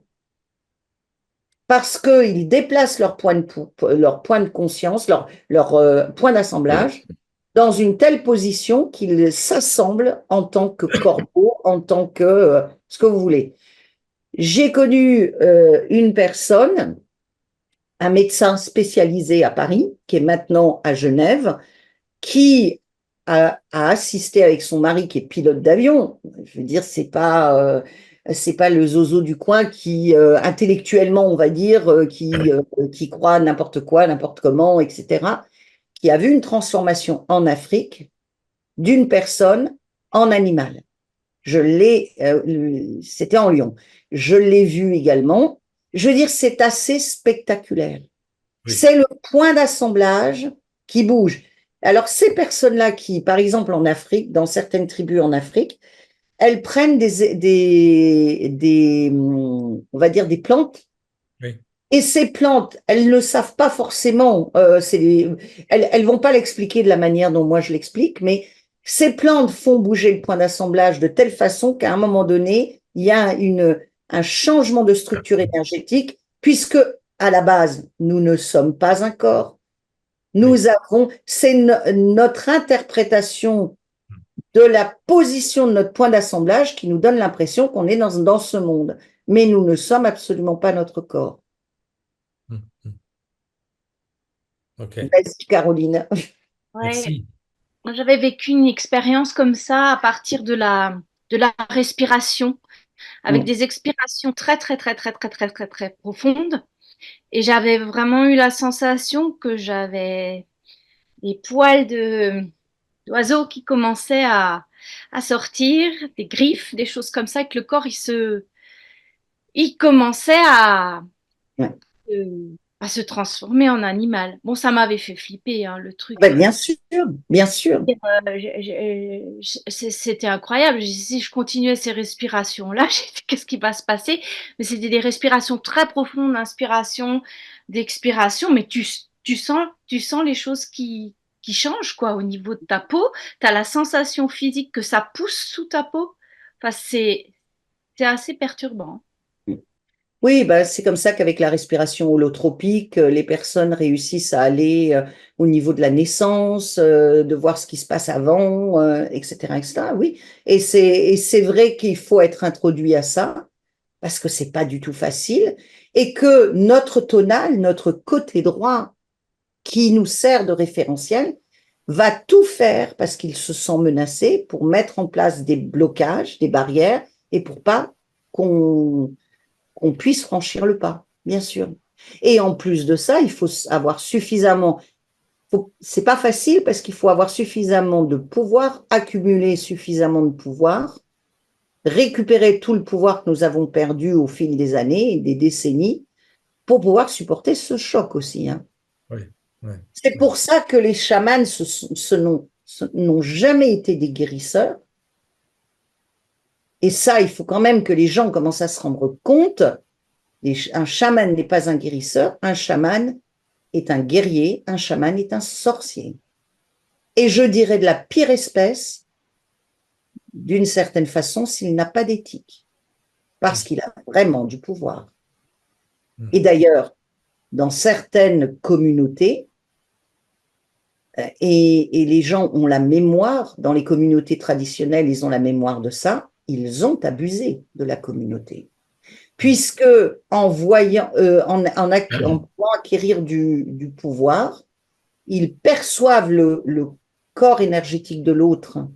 parce qu'ils déplacent leur point de conscience, leur point d'assemblage dans une telle position qu'ils s'assemblent en tant que corbeau, en tant que ce que vous voulez. J'ai connu une personne, un médecin spécialisé à Paris, qui est maintenant à Genève, qui a assisté avec son mari qui est pilote d'avion. Je veux dire, c'est pas le zozo du coin qui intellectuellement, on va dire, qui croit n'importe quoi, n'importe comment, etc. Qui a vu une transformation en Afrique d'une personne en animal. C'était en Lyon. Je l'ai vu également. Je veux dire, c'est assez spectaculaire. Oui. C'est le point d'assemblage qui bouge. Alors, ces personnes-là qui, par exemple, en Afrique, dans certaines tribus en Afrique, elles prennent on va dire, des plantes. Oui. Et ces plantes, elles ne savent pas forcément, elles vont pas l'expliquer de la manière dont moi je l'explique, mais ces plantes font bouger le point d'assemblage de telle façon qu'à un moment donné, il y a un changement de structure énergétique, puisque à la base, nous ne sommes pas un corps. C'est notre interprétation de la position de notre point d'assemblage qui nous donne l'impression qu'on est dans ce monde. Mais nous ne sommes absolument pas notre corps. Okay. Vas-y, Caroline. Ouais. Merci. J'avais vécu une expérience comme ça à partir de la respiration, avec des expirations très, très, très, très, très, très, très, très profondes. Et j'avais vraiment eu la sensation que j'avais des poils d'oiseaux qui commençaient à sortir, des griffes, des choses comme ça, et que le corps, il commençait à se transformer en animal. Bon, ça m'avait fait flipper, hein, le truc. Ben, bien sûr, bien sûr. C'était incroyable. Si je continuais ces respirations-là, qu'est-ce qui va se passer? Mais c'était des respirations très profondes, d'inspiration, d'expiration, mais tu sens les choses qui changent, quoi, au niveau de ta peau. Tu as la sensation physique que ça pousse sous ta peau. Enfin, c'est assez perturbant. Oui, bah, c'est comme ça qu'avec la respiration holotropique, les personnes réussissent à aller au niveau de la naissance, de voir ce qui se passe avant, etc., etc. Oui, et c'est vrai qu'il faut être introduit à ça parce que c'est pas du tout facile, et que notre tonal, notre côté droit, qui nous sert de référentiel, va tout faire parce qu'il se sent menacé pour mettre en place des blocages, des barrières, et pour pas qu'on puisse franchir le pas, bien sûr. Et en plus de ça, il faut avoir suffisamment, c'est pas facile parce qu'il faut avoir suffisamment de pouvoir, accumuler suffisamment de pouvoir, récupérer tout le pouvoir que nous avons perdu au fil des années et des décennies pour pouvoir supporter ce choc aussi. Hein. Oui, oui. C'est pour ça que les chamans n'ont jamais été des guérisseurs. Et ça, il faut quand même que les gens commencent à se rendre compte. Un chaman n'est pas un guérisseur, un chaman est un guerrier, un chaman est un sorcier. Et je dirais de la pire espèce, d'une certaine façon, s'il n'a pas d'éthique, parce qu'il a vraiment du pouvoir. Et d'ailleurs, dans certaines communautés, et les gens ont la mémoire, dans les communautés traditionnelles, ils ont la mémoire de ça, ils ont abusé de la communauté. Puisque en voyant, en pouvant acquérir du pouvoir, ils perçoivent le corps énergétique de l'autre,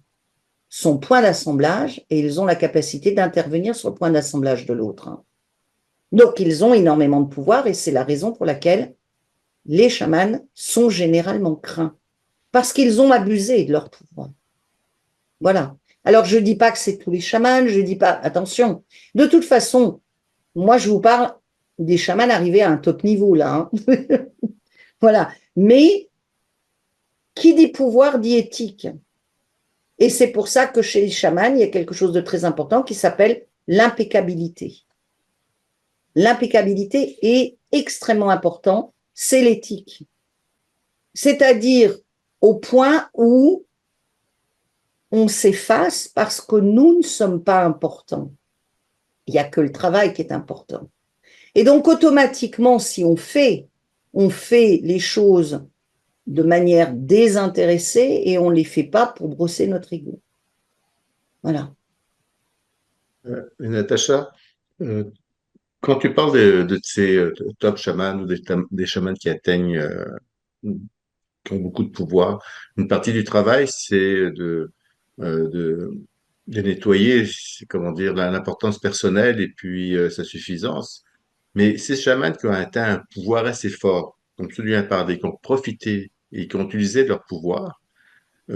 son point d'assemblage, et ils ont la capacité d'intervenir sur le point d'assemblage de l'autre. Donc, ils ont énormément de pouvoir, et c'est la raison pour laquelle les chamans sont généralement craints, parce qu'ils ont abusé de leur pouvoir. Voilà. Alors, je ne dis pas que c'est tous les chamans, je ne dis pas, attention, de toute façon, moi, je vous parle des chamans arrivés à un top niveau, là. Hein. Voilà. Mais, qui dit pouvoir dit éthique. Et c'est pour ça que chez les chamans, il y a quelque chose de très important qui s'appelle l'impeccabilité. L'impeccabilité est extrêmement important, c'est l'éthique. C'est-à-dire au point où on s'efface parce que nous ne sommes pas importants. Il n'y a que le travail qui est important. Et donc, automatiquement, si on fait les choses de manière désintéressée et on ne les fait pas pour brosser notre ego. Voilà. Natacha, quand tu parles de ces top chamans ou des chamans qui atteignent, qui ont beaucoup de pouvoir, une partie du travail, c'est euh, de, de nettoyer, comment dire, l'importance personnelle et puis sa suffisance. Mais ces chamans qui ont atteint un pouvoir assez fort, comme celui viens de parler, qui ont profité et qui ont utilisé leur pouvoir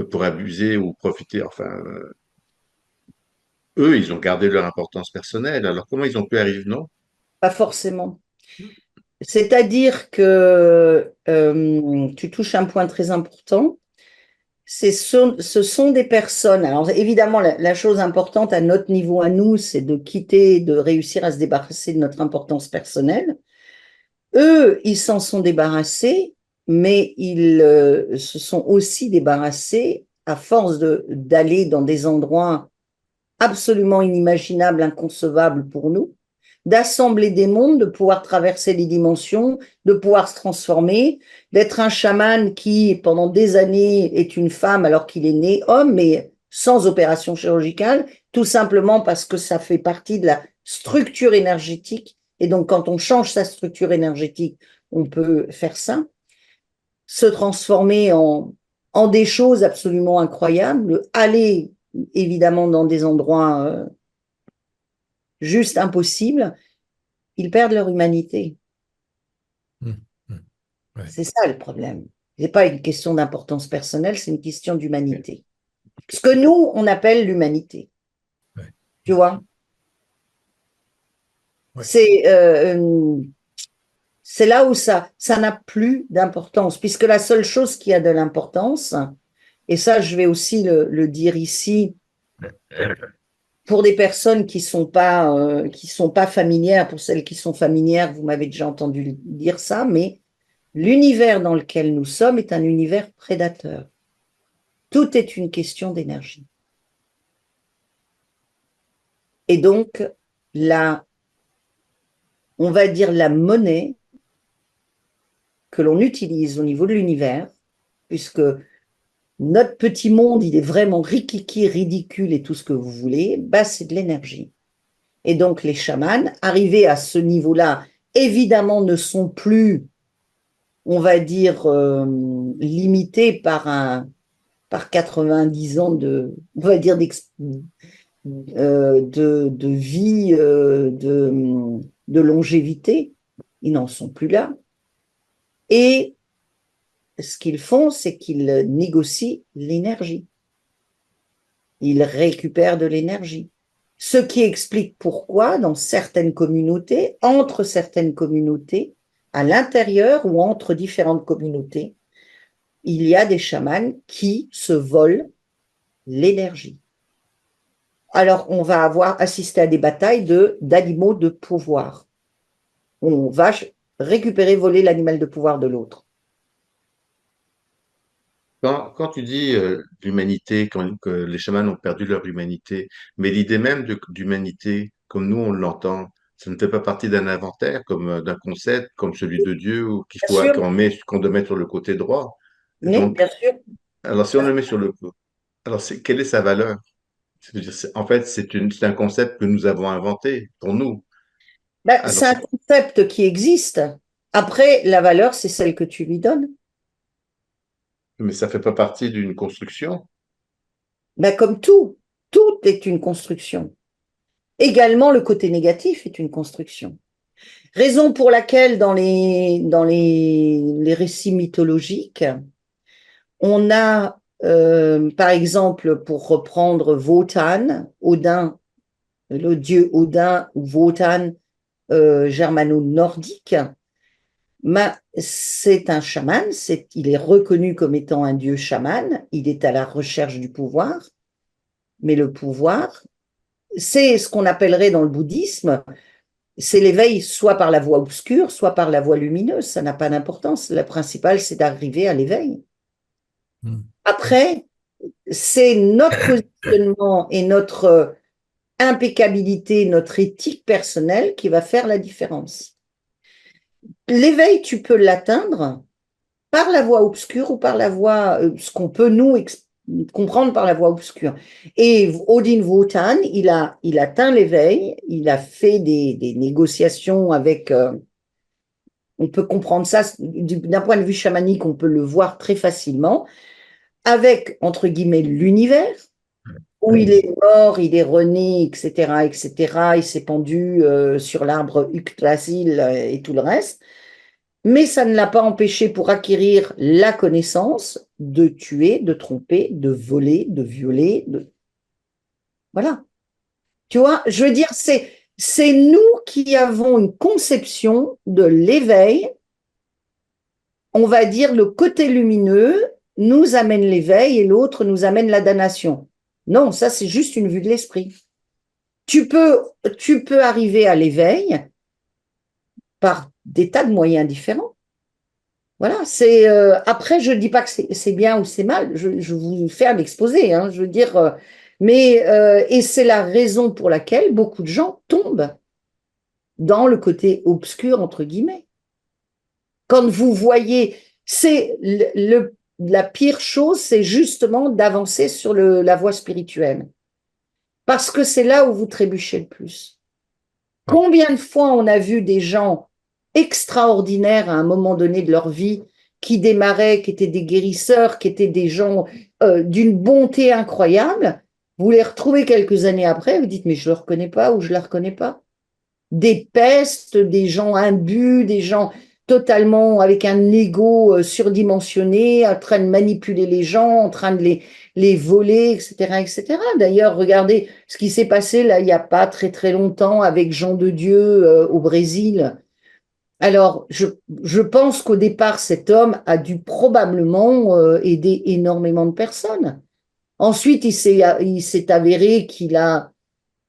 pour abuser ou profiter, enfin, eux, ils ont gardé leur importance personnelle. Alors comment ils ont pu arriver, non? Pas forcément. C'est-à-dire que tu touches un point très important. Ce sont des personnes. Alors évidemment, la chose importante à notre niveau, à nous, c'est de quitter, de réussir à se débarrasser de notre importance personnelle. Eux, ils s'en sont débarrassés, mais ils se sont aussi débarrassés à force d'aller dans des endroits absolument inimaginables, inconcevables pour nous, d'assembler des mondes, de pouvoir traverser les dimensions, de pouvoir se transformer, d'être un chaman qui, pendant des années, est une femme alors qu'il est né homme, mais sans opération chirurgicale, tout simplement parce que ça fait partie de la structure énergétique. Et donc, quand on change sa structure énergétique, on peut faire ça, se transformer en des choses absolument incroyables, aller évidemment dans des endroits juste impossibles, ils perdent leur humanité. Ouais. C'est ça le problème. Ce n'est pas une question d'importance personnelle, c'est une question d'humanité. Ce que nous, on appelle l'humanité. Ouais. Tu vois? Ouais. C'est là où ça n'a plus d'importance, puisque la seule chose qui a de l'importance, et ça je vais aussi le dire ici, pour des personnes qui sont pas familières, pour celles qui sont familières, vous m'avez déjà entendu dire ça, mais l'univers dans lequel nous sommes est un univers prédateur. Tout est une question d'énergie. Et donc, on va dire la monnaie que l'on utilise au niveau de l'univers, puisque notre petit monde, il est vraiment rikiki, ridicule et tout ce que vous voulez, bah, c'est de l'énergie. Et donc, les chamans, arrivés à ce niveau-là, évidemment, ne sont plus, on va dire, limités par 90 ans on va dire, de vie, de longévité. Ils n'en sont plus là. Et ce qu'ils font, c'est qu'ils négocient l'énergie. Ils récupèrent de l'énergie. Ce qui explique pourquoi, dans certaines communautés, entre certaines communautés, à l'intérieur ou entre différentes communautés, il y a des chamans qui se volent l'énergie. Alors, on va avoir assisté à des batailles d'animaux de pouvoir. On va récupérer, voler l'animal de pouvoir de l'autre. Quand tu dis l'humanité, que les chamans ont perdu leur humanité, mais l'idée même d'humanité, comme nous on l'entend, ça ne fait pas partie d'un inventaire, comme d'un concept, comme celui de Dieu, ou Bien sûr, qu'on doit mettre sur le côté droit. mais Donc, bien sûr. alors si on le met sur alors quelle est sa valeur? C'est-à-dire, en fait, c'est un concept que nous avons inventé pour nous. Ben, Alors, c'est un concept qui existe. Après, la valeur, c'est celle que tu lui donnes. mais ça fait pas partie d'une construction. Ben, comme tout est une construction. Également, le côté négatif est une construction. Raison pour laquelle les récits mythologiques, on a, par exemple, pour reprendre Wotan, Odin, le dieu Odin ou Wotan germano-nordique, c'est un chaman, il est reconnu comme étant un dieu chaman, il est à la recherche du pouvoir, mais le pouvoir, c'est ce qu'on appellerait dans le bouddhisme, c'est l'éveil soit par la voie obscure, soit par la voie lumineuse, ça n'a pas d'importance. Le principal, c'est d'arriver à l'éveil. Après, c'est notre positionnement et notre impeccabilité, notre éthique personnelle qui va faire la différence. L'éveil, tu peux l'atteindre par la voie obscure ou par la voie, ce qu'on peut nous comprendre par la voie obscure. Et Odin Wotan, il atteint l'éveil, il a fait des négociations avec, on peut comprendre ça d'un point de vue chamanique, on peut le voir très facilement, avec, entre guillemets, l'univers, où il est mort, il est rené, etc., etc., il s'est pendu sur l'arbre Yggdrasil et tout le reste. Mais ça ne l'a pas empêché pour acquérir la connaissance de tuer, de tromper, de voler, de violer. Voilà. Tu vois, je veux dire, c'est nous qui avons une conception de l'éveil. On va dire le côté lumineux nous amène l'éveil et l'autre nous amène la damnation. Non, ça c'est juste une vue de l'esprit. Tu peux arriver à l'éveil par des tas de moyens différents. Voilà, après, je ne dis pas que c'est bien ou c'est mal, je vous fais un exposé, hein, je veux dire, et c'est la raison pour laquelle beaucoup de gens tombent dans le côté obscur, entre guillemets. Quand vous voyez, la pire chose, c'est justement d'avancer sur la voie spirituelle, parce que c'est là où vous trébuchez le plus. Combien de fois on a vu des gens extraordinaires à un moment donné de leur vie, qui démarraient, qui étaient des guérisseurs, qui étaient des gens d'une bonté incroyable, vous les retrouvez quelques années après, vous dites, mais je ne le reconnais pas ou je ne la reconnais pas. Des pestes, des gens imbus, des gens totalement avec un ego surdimensionné, en train de manipuler les gens, en train de les voler, etc., etc. D'ailleurs, regardez ce qui s'est passé là, il n'y a pas très très longtemps avec Jean de Dieu au Brésil. Alors, je pense qu'au départ, cet homme a dû probablement aider énormément de personnes. Ensuite, il s'est avéré qu'il a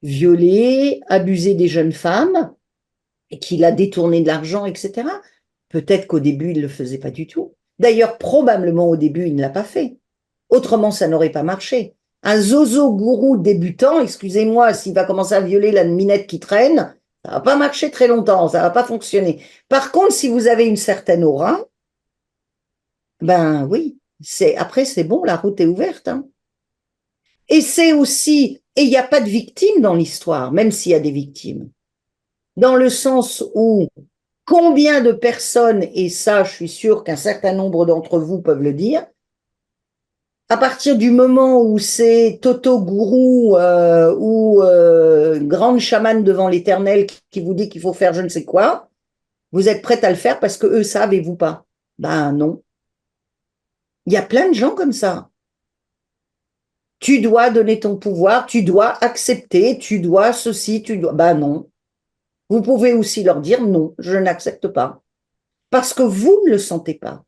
violé, abusé des jeunes femmes, et qu'il a détourné de l'argent, etc. Peut-être qu'au début, il ne le faisait pas du tout. D'ailleurs, probablement au début, il ne l'a pas fait. Autrement, ça n'aurait pas marché. Un zozo gourou débutant, excusez-moi, s'il va commencer à violer la minette qui traîne, ça va pas marcher très longtemps, ça va pas fonctionner. Par contre, si vous avez une certaine aura, ben oui, après c'est bon, la route est ouverte, hein. Et c'est aussi, et il n'y a pas de victimes dans l'histoire, même s'il y a des victimes. Dans le sens où combien de personnes, et ça je suis sûre qu'un certain nombre d'entre vous peuvent le dire, à partir du moment où c'est Toto Gourou ou grande chamane devant l'Éternel qui vous dit qu'il faut faire je ne sais quoi, vous êtes prête à le faire parce que eux savent et vous pas. Ben non. Il y a plein de gens comme ça. Tu dois donner ton pouvoir, tu dois accepter, tu dois ceci, tu dois. Ben non. Vous pouvez aussi leur dire non, je n'accepte pas. Parce que vous ne le sentez pas.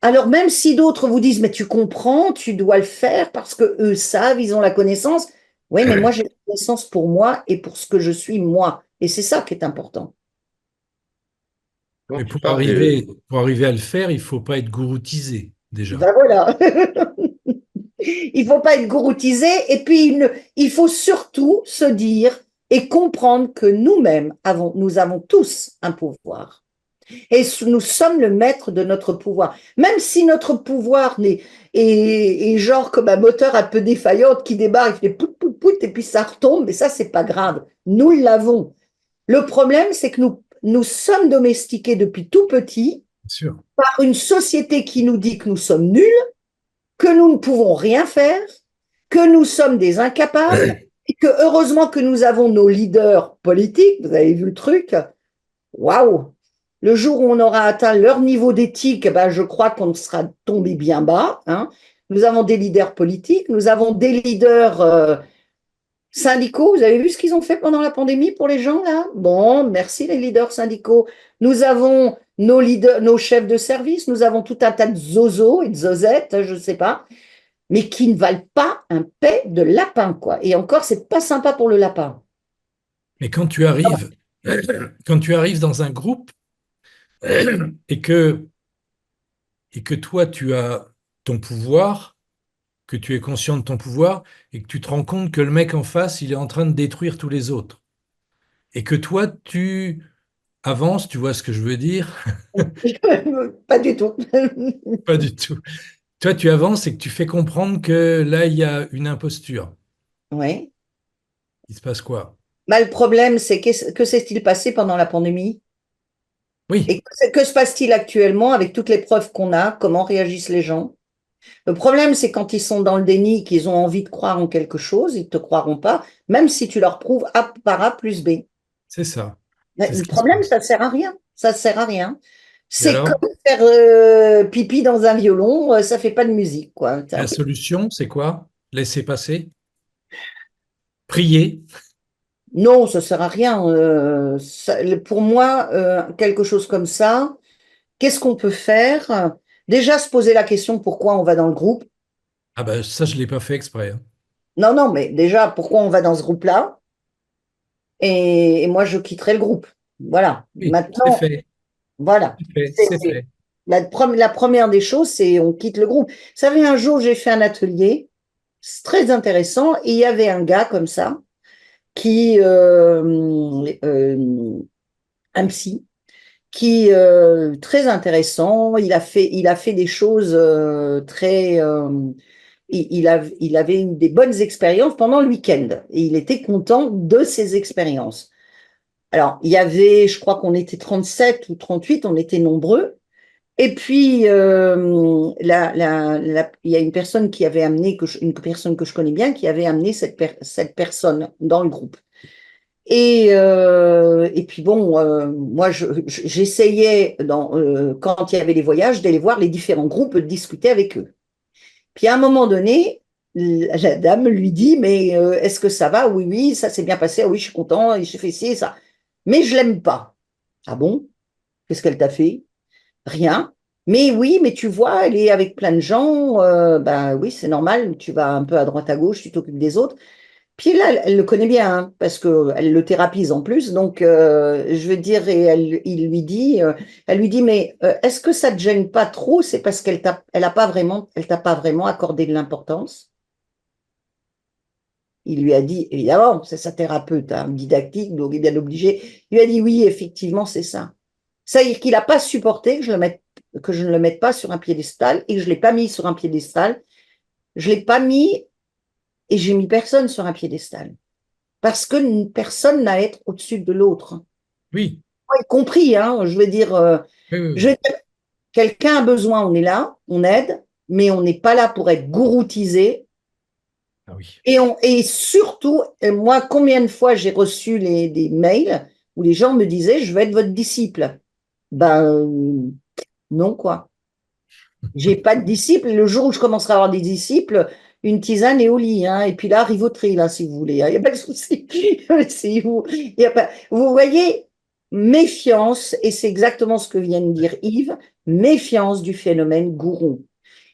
Alors même si d'autres vous disent, mais tu comprends, tu dois le faire parce que eux savent, ils ont la connaissance. Oui, mais moi j'ai la connaissance pour moi et pour ce que je suis moi. Et c'est ça qui est important. Quand Mais tu parles de, pour arriver à le faire, il ne faut pas être gouroutisé, déjà. Ben voilà. Il faut pas être gouroutisé et puis il faut surtout se dire et comprendre que nous-mêmes nous avons tous un pouvoir. Et nous sommes le maître de notre pouvoir. Même si notre pouvoir est genre comme un moteur un peu défaillant qui débarque, il fait pout, pout, pout, et puis ça retombe, mais ça, c'est pas grave. Nous l'avons. Le problème, c'est que nous sommes domestiqués depuis tout petit Bien sûr. par une société qui nous dit que nous sommes nuls, que nous ne pouvons rien faire, que nous sommes des incapables, et que heureusement que nous avons nos leaders politiques, vous avez vu le truc, waouh! Le jour où on aura atteint leur niveau d'éthique, ben je crois qu'on sera tombé bien bas. Hein. Nous avons des leaders politiques, nous avons des leaders syndicaux. Vous avez vu ce qu'ils ont fait pendant la pandémie pour les gens là? Bon, merci les leaders syndicaux. Nous avons nos leaders, nos chefs de service, nous avons tout un tas de zozos et de zozettes, je ne sais pas, mais qui ne valent pas un paix de lapin, quoi. Et encore, c'est pas sympa pour le lapin. Mais quand tu arrives dans un groupe et que toi, tu as ton pouvoir, que tu es conscient de ton pouvoir et que tu te rends compte que le mec en face, il est en train de détruire tous les autres. Et que toi, tu avances, tu vois ce que je veux dire? Pas du tout. Pas du tout. Toi, tu avances et que tu fais comprendre que là, il y a une imposture. Oui. Il se passe quoi? Bah, le problème, c'est que s'est-il passé pendant la pandémie? Oui, Et que se passe-t-il actuellement avec toutes les preuves qu'on a? Comment réagissent les gens? Le problème, c'est quand ils sont dans le déni, qu'ils ont envie de croire en quelque chose, ils ne te croiront pas, même si tu leur prouves A par A plus B. c'est ça. Mais C'est ce le qui se problème, passe. ça ne sert à rien. Ça ne sert à rien. Et C'est alors, comme faire pipi dans un violon, ça ne fait pas de musique, quoi. la solution, c'est quoi? Laisser passer? Prier? Non, ça ne sert à rien. Pour moi, quelque chose comme ça, qu'est-ce qu'on peut faire? Déjà, se poser la question pourquoi on va dans le groupe. Ah ben ça, je ne l'ai pas fait exprès. Hein. Non, non, mais déjà, pourquoi on va dans ce groupe-là? Et moi, je quitterai le groupe. Voilà. Oui, c'est Maintenant, fait. voilà. C'est fait. C'est- C'est c'est- fait. la première des choses, c'est on quitte le groupe. Vous savez, un jour, j'ai fait un atelier, c'est très intéressant, et il y avait un gars comme ça, qui, un psy, qui très intéressant. Il a fait des choses très. Il avait eu des bonnes expériences pendant le week-end et il était content de ses expériences. Alors, il y avait, je crois qu'on était 37 ou 38, on était nombreux. Et puis, il y a une personne qui avait amené, une personne que je connais bien, qui avait amené cette personne dans le groupe. Et puis bon, moi j'essayais quand il y avait les voyages d'aller voir les différents groupes, de discuter avec eux. Puis à un moment donné, la dame lui dit, mais est-ce que ça va? Oui, oui, ça s'est bien passé. Ah oui, je suis content, et j'ai fait ci et ça. Mais je l'aime pas. Ah bon? Qu'est-ce qu'elle t'a fait? Rien. Mais oui, mais tu vois, elle est avec plein de gens. Ben oui, c'est normal. Tu vas un peu à droite à gauche, tu t'occupes des autres. Puis là, elle le connaît bien, hein, parce qu'elle le thérapise en plus. Donc, je veux dire, et elle lui dit, mais est-ce que ça te gêne pas trop? C'est parce elle t'a pas vraiment accordé de l'importance. Il lui a dit, évidemment, c'est sa thérapeute, hein, didactique, donc il est bien obligé. Il lui a dit, oui, effectivement, c'est ça. C'est-à-dire qu'il n'a pas supporté que je ne le mette pas sur un piédestal et que je ne l'ai pas mis sur un piédestal. Je ne l'ai pas mis et j'ai mis personne sur un piédestal. Parce que personne n'a à être au-dessus de l'autre. Oui, Moi y compris, hein, je veux dire, oui, oui, je oui. veux dire, quelqu'un a besoin, on est là, on aide, mais on n'est pas là pour être gouroutisé. Ah oui. Et surtout, moi, combien de fois j'ai reçu des mails où les gens me disaient, je veux être votre disciple. Ben, non, quoi. J'ai pas de disciples. Le jour où je commencerai à avoir des disciples, une tisane et au lit, hein. Et puis là, rivoterie, là, si vous voulez, hein. Il n'y a pas de souci. Si vous, il y a pas, vous voyez, méfiance, et c'est exactement ce que vient de dire Yves, méfiance du phénomène gourou.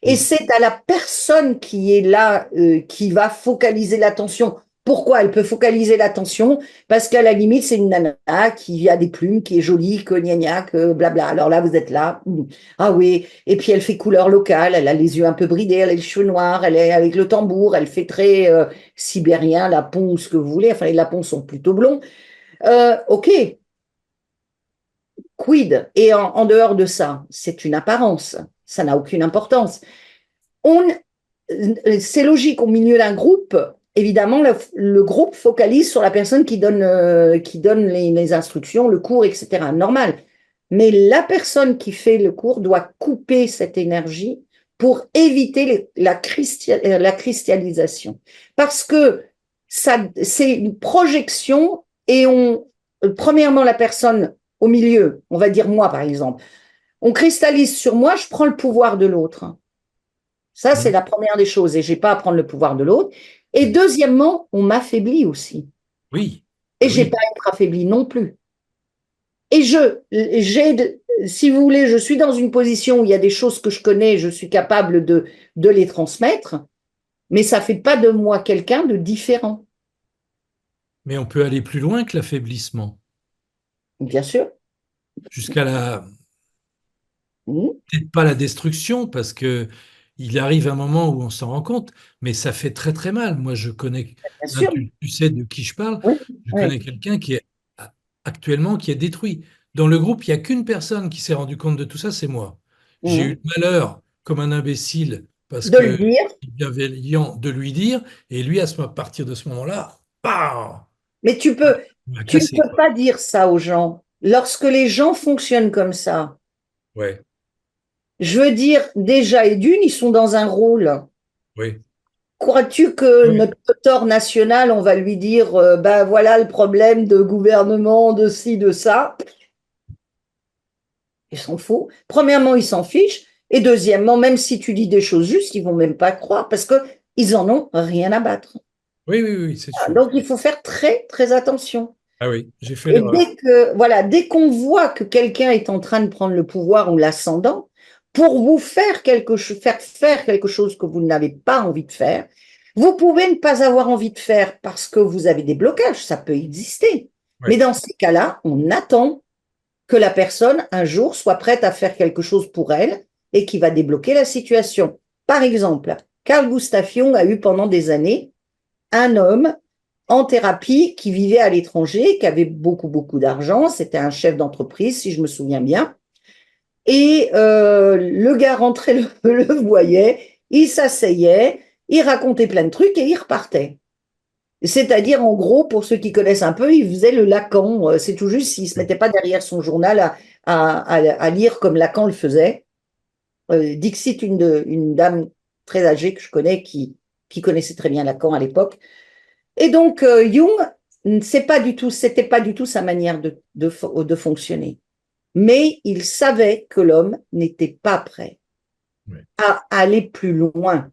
Et Oui. c'est à la personne qui est là, qui va focaliser l'attention. Pourquoi elle peut focaliser l'attention? Parce qu'à la limite, c'est une nana qui a des plumes, qui est jolie, que gna gna, que blabla. Alors là, vous êtes là. Ah oui. Et puis elle fait couleur locale, elle a les yeux un peu bridés, elle a les cheveux noirs, elle est avec le tambour, elle fait très sibérien, lapon ou ce que vous voulez. Enfin, les lapons sont plutôt blonds. Ok, quid? Et en dehors de ça, c'est une apparence. Ça n'a aucune importance. On, c'est logique, au milieu d'un groupe, évidemment, le groupe focalise sur la personne qui donne les instructions, le cours, etc. Normal. Mais la personne qui fait le cours doit couper cette énergie pour éviter la cristallisation. Parce que c'est une projection et premièrement, la personne au milieu, on va dire moi par exemple, on cristallise sur moi, je prends le pouvoir de l'autre. Ça, c'est Mhm. la première des choses et je n'ai pas à prendre le pouvoir de l'autre. Et deuxièmement, on m'affaiblit aussi. Oui, Et ah je n'ai oui, pas à être affaibli non plus. Et si vous voulez, je suis dans une position où il y a des choses que je connais, je suis capable de les transmettre, mais ça ne fait pas de moi quelqu'un de différent, mais on peut aller plus loin que l'affaiblissement, bien sûr. jusqu'à la, Mmh, peut-être pas la destruction, parce que il arrive un moment où on s'en rend compte, mais ça fait très très mal. Moi, je connais, bien là, sûr. tu sais de qui je parle, Oui, je oui. connais quelqu'un qui est actuellement qui est détruit. Dans le groupe, il n'y a qu'une personne qui s'est rendu compte de tout ça, c'est moi. J'ai eu Mmh. le malheur, comme un imbécile, parce De le que dire, il avait liant de lui dire, et lui, à partir de ce moment-là, bam, mais il m'a tu ne cassé, peux quoi. pas dire ça aux gens. Lorsque les gens fonctionnent comme ça, Ouais, je veux dire, déjà et d'une, ils sont dans un rôle. oui, Crois-tu que oui, notre tort national, on va lui dire, ben voilà le problème de gouvernement, de ci, de ça? Ils s'en foutent. Premièrement, ils s'en fichent. Et deuxièmement, même si tu dis des choses justes, ils vont même pas croire parce que ils en ont rien à battre. oui, oui, oui, c'est sûr. Donc, il faut faire très, très attention. Ah oui, j'ai fait Et l'erreur. dès qu'on voit que quelqu'un est en train de prendre le pouvoir ou l'ascendant, pour vous faire faire quelque chose que vous n'avez pas envie de faire, vous pouvez ne pas avoir envie de faire parce que vous avez des blocages, ça peut exister. Mais Ouais. dans ces cas-là, on attend que la personne, un jour, soit prête à faire quelque chose pour elle et qui va débloquer la situation. Par exemple, Carl Gustav Jung a eu pendant des années un homme en thérapie qui vivait à l'étranger, qui avait beaucoup, beaucoup d'argent. C'était un chef d'entreprise, si je me souviens bien. Et le gars rentrait, le voyait, il s'asseyait, il racontait plein de trucs et il repartait. C'est-à-dire, en gros, pour ceux qui connaissent un peu, il faisait le Lacan. C'est tout juste s'il ne se mettait pas derrière son journal à lire comme Lacan le faisait. Dixit, une dame très âgée que je connais qui connaissait très bien Lacan à l'époque. Et donc, Jung, c'était pas du tout sa manière de fonctionner. Mais il savait que l'homme n'était pas prêt Ouais. à aller plus loin.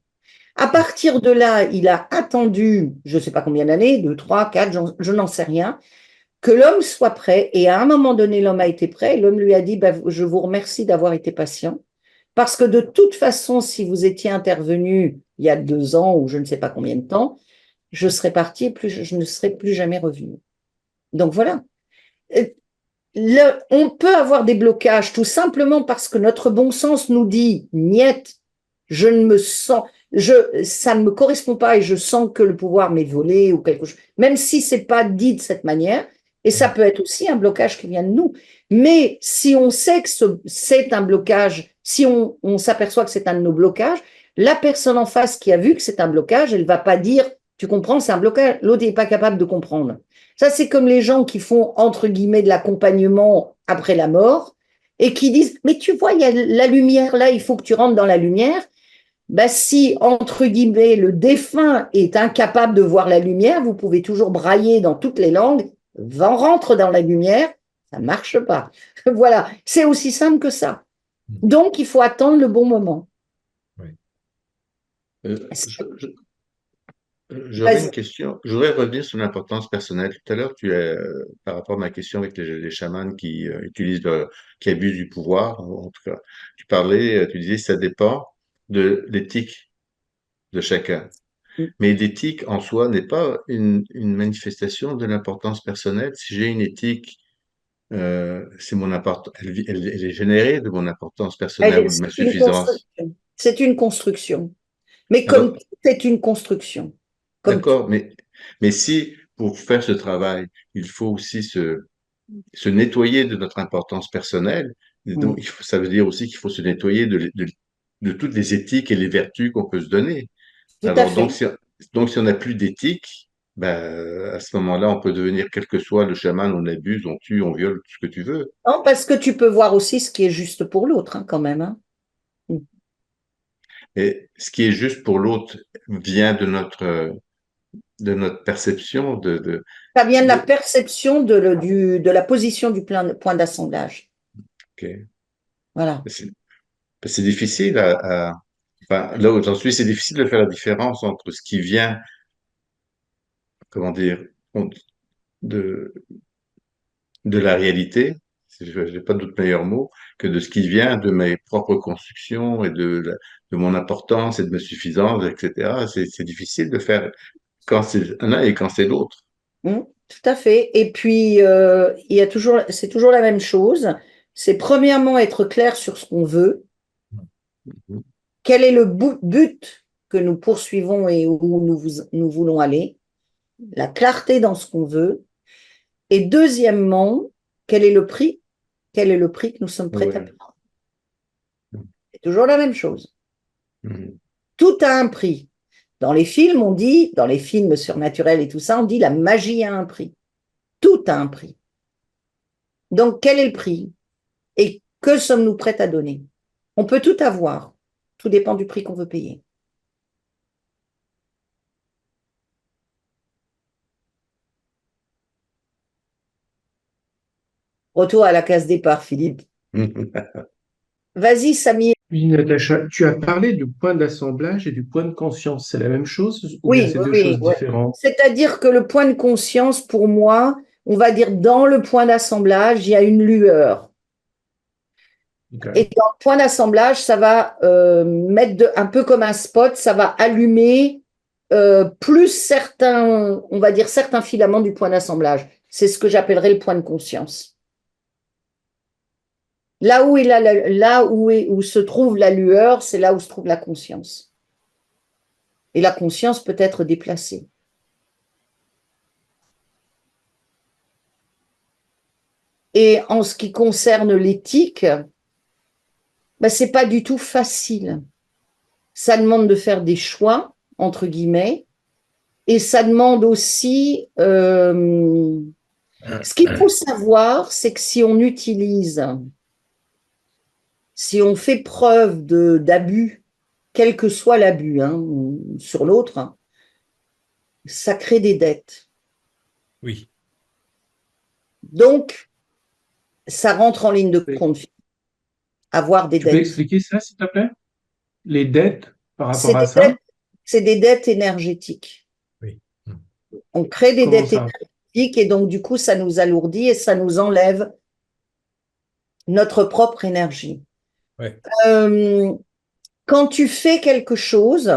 À partir de là, il a attendu, je ne sais pas combien d'années, 2, 3, 4, je n'en sais rien, que l'homme soit prêt. Et à un moment donné, l'homme a été prêt. L'homme lui a dit, bah, je vous remercie d'avoir été patient. Parce que de toute façon, si vous étiez intervenu il y a 2 ans ou je ne sais pas combien de temps, je serais parti et je ne serais plus jamais revenu. Donc voilà. On peut avoir des blocages tout simplement parce que notre bon sens nous dit, niet, je ne me sens, ça ne me correspond pas et je sens que le pouvoir m'est volé ou quelque chose, même si c'est pas dit de cette manière, et ça peut être aussi un blocage qui vient de nous. Mais si on sait que c'est un blocage, si on s'aperçoit que c'est un de nos blocages, la personne en face qui a vu que c'est un blocage, elle va pas dire Tu comprends? C'est un blocage. L'autre n'est pas capable de comprendre. Ça, c'est comme les gens qui font, entre guillemets, de l'accompagnement après la mort et qui disent, mais tu vois, il y a la lumière là, il faut que tu rentres dans la lumière. Ben, si, entre guillemets, le défunt est incapable de voir la lumière, vous pouvez toujours brailler dans toutes les langues, rentre dans la lumière, ça ne marche pas. Voilà, c'est aussi simple que ça. Donc, il faut attendre le bon moment. Oui. J'aurais une question. Je voudrais revenir sur l'importance personnelle. Tout à l'heure, par rapport à ma question avec les chamans qui qui abusent du pouvoir, en tout cas, tu disais, ça dépend de l'éthique de chacun. Mais l'éthique en soi n'est pas une manifestation de l'importance personnelle. Si j'ai une éthique, c'est mon importance, elle est générée de mon importance personnelle ou de ma suffisance. C'est une construction. Mais Alors, comme tout est une construction. Comme tout. d'accord, mais si pour faire ce travail, il faut aussi se nettoyer de notre importance personnelle, donc ça veut dire aussi qu'il faut se nettoyer de toutes les éthiques et les vertus qu'on peut se donner. Tout à Alors, fait. donc, si on n'a plus d'éthique, ben, à ce moment-là, on peut devenir, quel que soit le chaman, on abuse, on tue, on viole, tout ce que tu veux. Non, parce que tu peux voir aussi ce qui est juste pour l'autre, hein, quand même. Hein. Et ce qui est juste pour l'autre vient de notre perception Ça vient de la de- perception de la position du point d'assemblage. ok. Voilà. C'est difficile enfin, là où j'en suis, c'est difficile de faire la différence entre ce qui vient, comment dire, de, de la réalité, je n'ai pas d'autre meilleur mot, que de ce qui vient de mes propres constructions et de mon importance et de ma suffisance, etc. C'est difficile de faire quand c'est l'un et quand c'est l'autre. Tout à fait. Et puis, c'est toujours la même chose. C'est premièrement être clair sur ce qu'on veut. Quel est le but que nous poursuivons et où nous voulons aller? La clarté dans ce qu'on veut. Et deuxièmement, quel est le prix? Quel est le prix que nous sommes prêts à Ouais. payer? C'est toujours la même chose. Mhm. Tout a un prix. Dans les films, dans les films surnaturels et tout ça, on dit la magie a un prix. Tout a un prix. Donc, quel est le prix? Et que sommes-nous prêts à donner? On peut tout avoir. Tout dépend du prix qu'on veut payer. Retour à la case départ, Philippe. Vas-y, Samy. Oui, Natacha, tu as parlé du point d'assemblage et du point de conscience. C'est la même chose ou bien Oui, c'est oui, deux oui, choses ouais. différentes? C'est-à-dire que le point de conscience, pour moi, on va dire dans le point d'assemblage, il y a une lueur. Ok. Et dans le point d'assemblage, ça va mettre un peu comme un spot, ça va allumer plus certains, on va dire certains filaments du point d'assemblage. C'est ce que j'appellerais le point de conscience. Là où se trouve la lueur, c'est là où se trouve la conscience. Et la conscience peut être déplacée. Et en ce qui concerne l'éthique, ben, c'est pas du tout facile. Ça demande de faire des choix, entre guillemets, et ça demande aussi. Ce qu'il faut savoir, c'est que si on fait preuve d'abus, quel que soit l'abus sur l'autre, ça crée des dettes. Oui. Donc, ça rentre en ligne de compte. Avoir des Tu peux dettes. expliquer ça, s'il te plaît? Les dettes par rapport à C'est ça? des dettes énergétiques. Oui. On crée des Comment dettes ça? énergétiques et donc, du coup, ça nous alourdit et ça nous enlève notre propre énergie. Ouais. Quand tu fais quelque chose,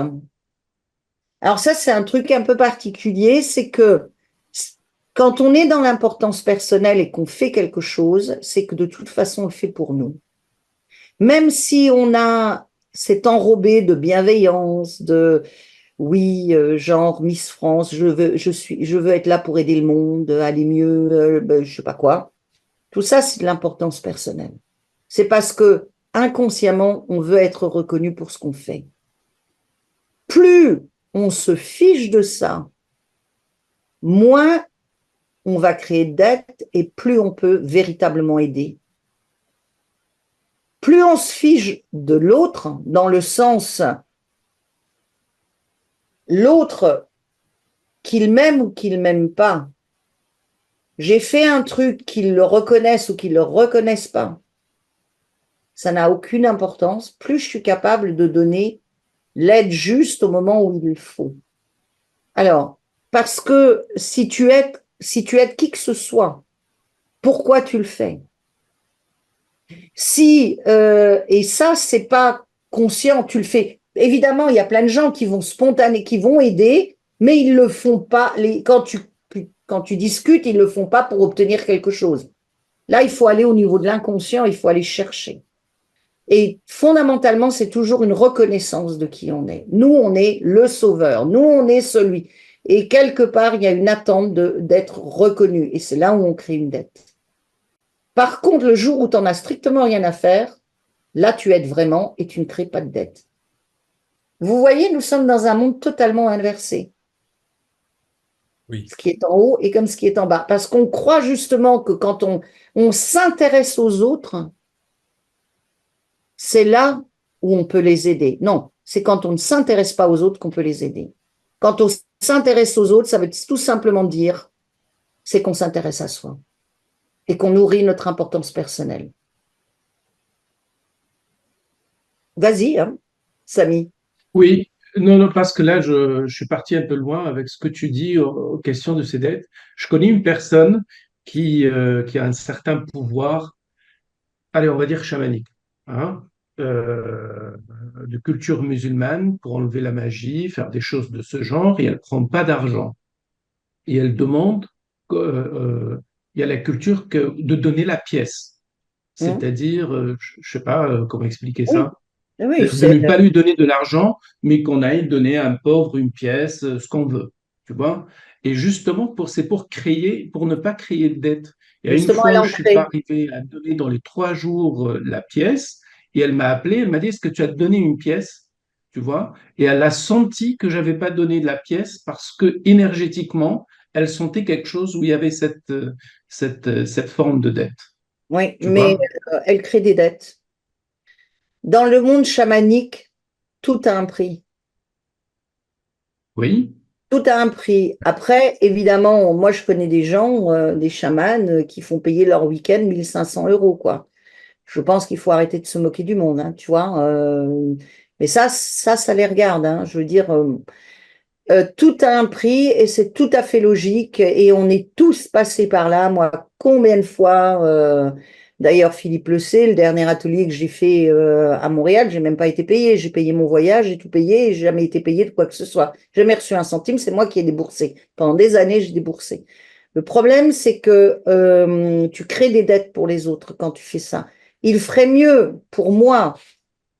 alors ça, c'est un truc un peu particulier, c'est que quand on est dans l'importance personnelle et qu'on fait quelque chose, c'est que de toute façon, on le fait pour nous. Même si on a cet enrobé de bienveillance, de oui, genre Miss France, je veux être là pour aider le monde, aller mieux, je sais pas quoi. Tout ça, c'est de l'importance personnelle. C'est parce que inconsciemment, on veut être reconnu pour ce qu'on fait. Plus on se fiche de ça, moins on va créer de dettes et plus on peut véritablement aider. Plus on se fiche de l'autre, dans le sens l'autre, qu'il m'aime ou qu'il m'aime pas, j'ai fait un truc, qu'il le reconnaisse ou qu'il le reconnaisse pas, ça n'a aucune importance. Plus je suis capable de donner l'aide juste au moment où il faut. Alors, parce que si tu aides qui que ce soit, pourquoi tu le fais? Si, et ça, c'est pas conscient, tu le fais. Évidemment, il y a plein de gens qui vont spontanément, qui vont aider, mais ils le font pas. Quand tu discutes, ils le font pas pour obtenir quelque chose. Là, il faut aller au niveau de l'inconscient, il faut aller chercher. Et fondamentalement, c'est toujours une reconnaissance de qui on est. Nous, on est le sauveur. Nous, on est celui. Et quelque part, il y a une attente d'être reconnu. Et c'est là où on crée une dette. Par contre, le jour où tu n'en as strictement rien à faire, là, tu aides vraiment et tu ne crées pas de dette. Vous voyez, nous sommes dans un monde totalement inversé. Oui. Ce qui est en haut et comme ce qui est en bas. Parce qu'on croit justement que quand on s'intéresse aux autres, c'est là où on peut les aider. Non, c'est quand on ne s'intéresse pas aux autres qu'on peut les aider. Quand on s'intéresse aux autres, ça veut tout simplement dire, c'est qu'on s'intéresse à soi et qu'on nourrit notre importance personnelle. Vas-y, hein, Samy. Oui, non, non, parce que là, je suis parti un peu loin avec ce que tu dis aux questions de ces dettes. Je connais une personne qui a un certain pouvoir, allez, on va dire chamanique, hein, de culture musulmane pour enlever la magie, faire des choses de ce genre, et elle prend pas d'argent. Et elle demande, il y a la culture de donner la pièce, Hein. c'est-à-dire, je sais pas comment expliquer Oui, ça, oui, de ne pas lui donner de l'argent, mais qu'on aille donner à un pauvre une pièce, ce qu'on veut, tu vois. Et justement, c'est pour créer, pour ne pas créer de dette. Il y a une justement, elle fois où en je suis pas crée. arrivé à donner dans les 3 jours la pièce, et elle m'a appelé, elle m'a dit, est-ce que tu as donné une pièce, tu vois? Et elle a senti que j'avais pas donné de la pièce parce que énergétiquement, elle sentait quelque chose où il y avait cette forme de dette, Oui, tu mais vois? elle crée des dettes. Dans le monde chamanique, tout a un prix. Oui, Tout a un prix. Après, évidemment, moi, je connais des gens, des chamans, qui font payer leur week-end 1 500 €, quoi. Je pense qu'il faut arrêter de se moquer du monde, hein, tu vois. Mais ça les regarde, hein. Je veux dire, tout a un prix et c'est tout à fait logique et on est tous passés par là. Moi, combien de fois, d'ailleurs Philippe le sait, le dernier atelier que j'ai fait à Montréal, j'ai même pas été payé. J'ai payé mon voyage, j'ai tout payé et j'ai jamais été payé de quoi que ce soit. J'ai jamais reçu un centime, c'est moi qui ai déboursé. Pendant des années, j'ai déboursé. Le problème, c'est que tu crées des dettes pour les autres quand tu fais ça. Il ferait mieux, pour moi,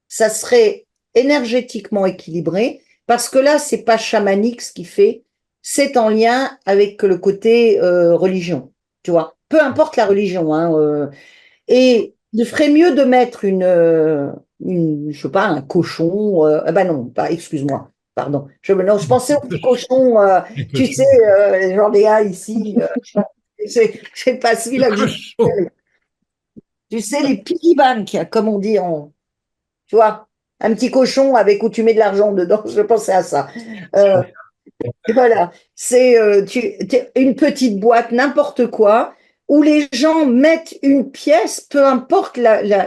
ça serait énergétiquement équilibré, parce que là, c'est pas chamanique ce qu'il fait, c'est en lien avec le côté religion, tu vois. Peu importe la religion, hein, et il ferait mieux de mettre je sais pas, un cochon, ben non, pas, excuse-moi, pardon, non, je pensais au petit cochon, tu sais, genre des gars ici, c'est pas Le celui-là que je, cochon. tu sais, les piggy banks, comme on dit tu vois, un petit cochon avec où tu mets de l'argent dedans, je pensais à ça. Euh, voilà, c'est une petite boîte, n'importe quoi, où les gens mettent une pièce, peu importe,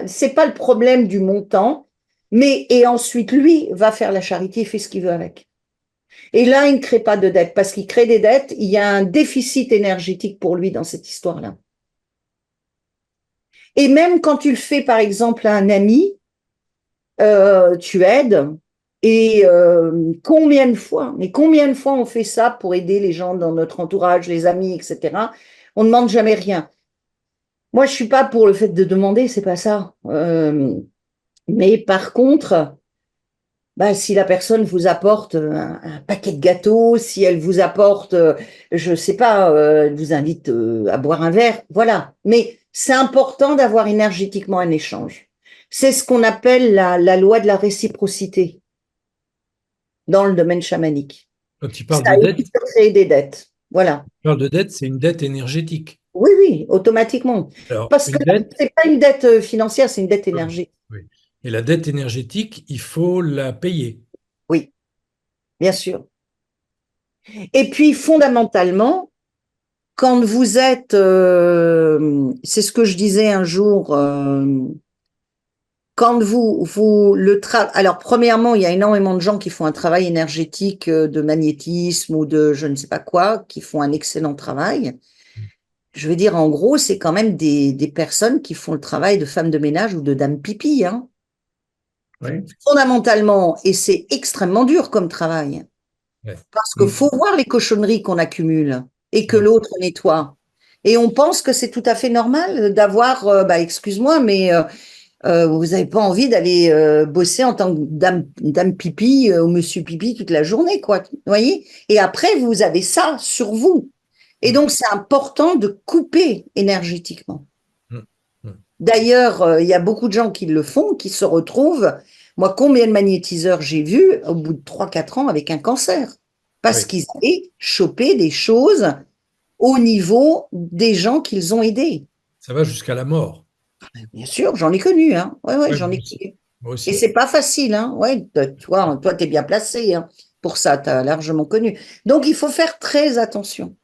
c'est pas le problème du montant, mais et ensuite lui va faire la charité, il fait ce qu'il veut avec. Et là, il ne crée pas de dette, parce qu'il crée des dettes, il y a un déficit énergétique pour lui dans cette histoire-là. Et même quand tu le fais, par exemple, à un ami, tu aides. Et combien de fois on fait ça pour aider les gens dans notre entourage, les amis, etc. On ne demande jamais rien. Moi, je suis pas pour le fait de demander, c'est pas ça. Mais par contre, bah, si la personne vous apporte un paquet de gâteaux, si elle vous apporte, je sais pas, elle vous invite à boire un verre, voilà. Mais c'est important d'avoir énergétiquement un échange. C'est ce qu'on appelle la loi de la réciprocité. dans le domaine chamanique. Quand tu Ça parles de dette, évite de créer des dettes. Voilà. c'est une dette énergétique. Oui, oui, automatiquement. Alors, Parce une que dette, c'est pas une dette financière, c'est une dette énergétique. oui. Et la dette énergétique, il faut la payer. Oui, bien sûr. Et puis, fondamentalement, quand vous êtes, c'est ce que je disais un jour, quand alors premièrement, il y a énormément de gens qui font un travail énergétique de magnétisme ou de je ne sais pas quoi, qui font un excellent travail. Je veux dire, en gros, c'est quand même des personnes qui font le travail de femmes de ménage ou de dames pipi, hein. Oui. Fondamentalement, et c'est extrêmement dur comme travail. Ouais. Parce qu'il faut voir les cochonneries qu'on accumule et que l'autre nettoie. Et on pense que c'est tout à fait normal d'avoir, excuse-moi, mais vous n'avez pas envie d'aller bosser en tant que dame pipi ou monsieur pipi toute la journée, quoi. Vous voyez? Et après, vous avez ça sur vous. Et donc, c'est important de couper énergétiquement. D'ailleurs, il y a beaucoup de gens qui le font, qui se retrouvent. Moi, combien de magnétiseurs j'ai vus au bout de 3-4 ans avec un cancer? Parce qu'ils avaient chopé des choses au niveau des gens qu'ils ont aidés. Ça va jusqu'à la mort. Bien sûr, j'en ai connu, hein. Ouais, j'en ai moi aussi. connu. Moi aussi. Et c'est pas facile, hein. Ouais, toi, t'es bien placé, hein. Pour ça, tu as largement connu. Donc, il faut faire très attention.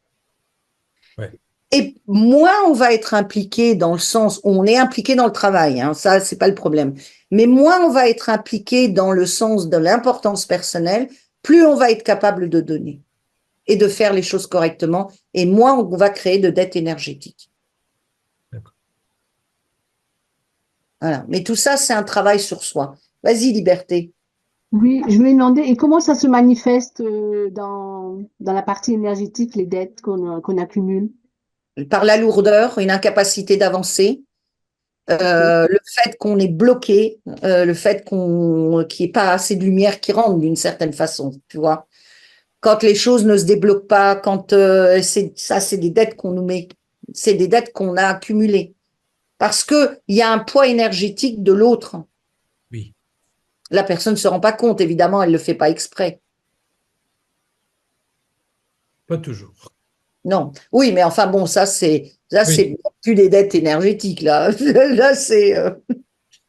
Ouais. Et moins on va être impliqué dans le sens où on est impliqué dans le travail, hein, ça, c'est pas le problème. Mais moins on va être impliqué dans le sens de l'importance personnelle, plus on va être capable de donner et de faire les choses correctement, et moins on va créer de dettes énergétiques. Voilà. Mais tout ça, c'est un travail sur soi. Vas-y, Liberté. Oui, je me demandais, et comment ça se manifeste dans la partie énergétique, les dettes qu'on accumule? Par la lourdeur, une incapacité d'avancer, Ok. le fait qu'on est bloqué, le fait qu'il n'y ait pas assez de lumière qui rentre d'une certaine façon, tu vois. Quand les choses ne se débloquent pas, quand c'est des dettes qu'on nous met, c'est des dettes qu'on a accumulées. Parce qu'il y a un poids énergétique de l'autre. Oui. La personne ne se rend pas compte, évidemment, elle ne le fait pas exprès. Pas toujours. Non. Oui, mais enfin bon, c'est Oui. plus des dettes énergétiques, là. Là, c'est.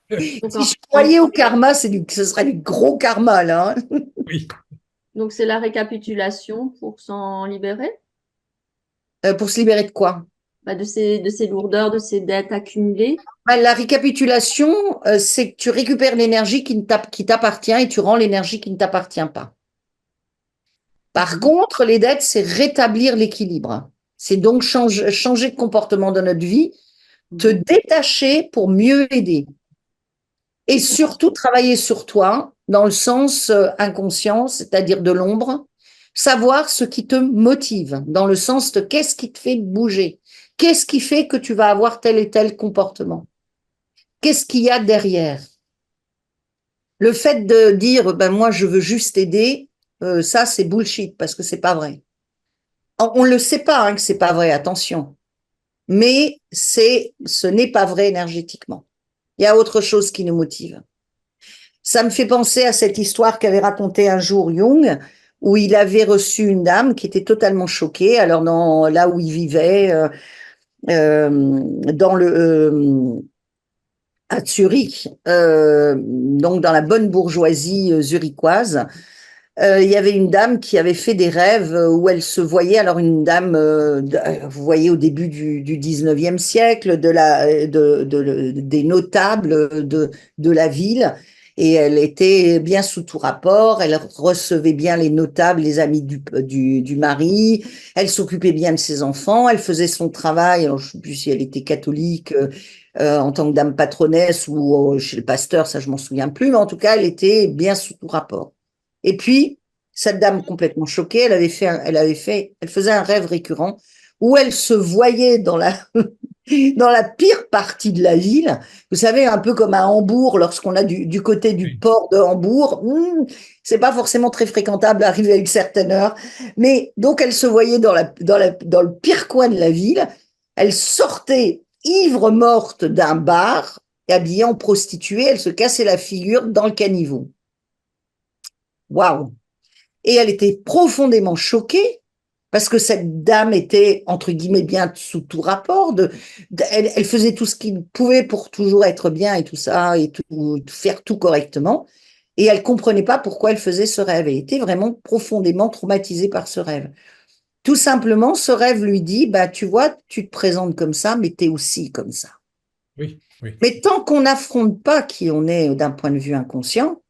Donc, Si je croyais au karma, ce serait du gros karma, là, hein. Oui. Donc, c'est la récapitulation pour s'en libérer, Pour se libérer de quoi? de ces lourdeurs, de ces dettes accumulées. La récapitulation, c'est que tu récupères l'énergie qui t'appartient et tu rends l'énergie qui ne t'appartient pas. Par contre, les dettes, c'est rétablir l'équilibre. C'est donc changer de comportement dans notre vie, te détacher pour mieux aider. Et surtout, travailler sur toi dans le sens inconscient, c'est-à-dire de l'ombre, savoir ce qui te motive, dans le sens de qu'est-ce qui te fait bouger, qu'est-ce qui fait que tu vas avoir tel et tel comportement, qu'est-ce qu'il y a derrière. Le fait de dire, moi, je veux juste aider, ça, c'est bullshit, parce que c'est pas vrai. On ne le sait pas, hein, que c'est pas vrai, attention. Mais ce n'est pas vrai énergétiquement. Il y a autre chose qui nous motive. Ça me fait penser à cette histoire qu'avait racontée un jour Jung, où il avait reçu une dame qui était totalement choquée. Alors, là où il vivait, à Zurich, donc dans la bonne bourgeoisie zurichoise, il y avait une dame qui avait fait des rêves où elle se voyait, alors une dame, vous voyez, au début du 19e siècle, des notables de la ville, et elle était bien sous tout rapport, elle recevait bien les notables, les amis du mari, elle s'occupait bien de ses enfants, elle faisait son travail, alors je ne sais plus si elle était catholique, en tant que dame patronesse ou chez le pasteur, ça je m'en souviens plus, mais en tout cas, elle était bien sous tout rapport. Et puis, cette dame complètement choquée, elle faisait un rêve récurrent où elle se voyait dans la pire partie de la ville. Vous savez, un peu comme à Hambourg, lorsqu'on a du côté du port de Hambourg, c'est pas forcément très fréquentable d'arriver à une certaine heure. Mais donc, elle se voyait dans le pire coin de la ville. Elle sortait ivre morte d'un bar, habillée en prostituée. Elle se cassait la figure dans le caniveau. Waouh! Et elle était profondément choquée parce que cette dame était, entre guillemets, bien sous tout rapport. Elle faisait tout ce qu'il pouvait pour toujours être bien et tout ça, et faire tout correctement. Et elle comprenait pas pourquoi elle faisait ce rêve. Elle était vraiment profondément traumatisée par ce rêve. Tout simplement, ce rêve lui dit, bah, tu vois, tu te présentes comme ça, mais tu es aussi comme ça. Oui, oui. Mais tant qu'on n'affronte pas qui on est d'un point de vue inconscient,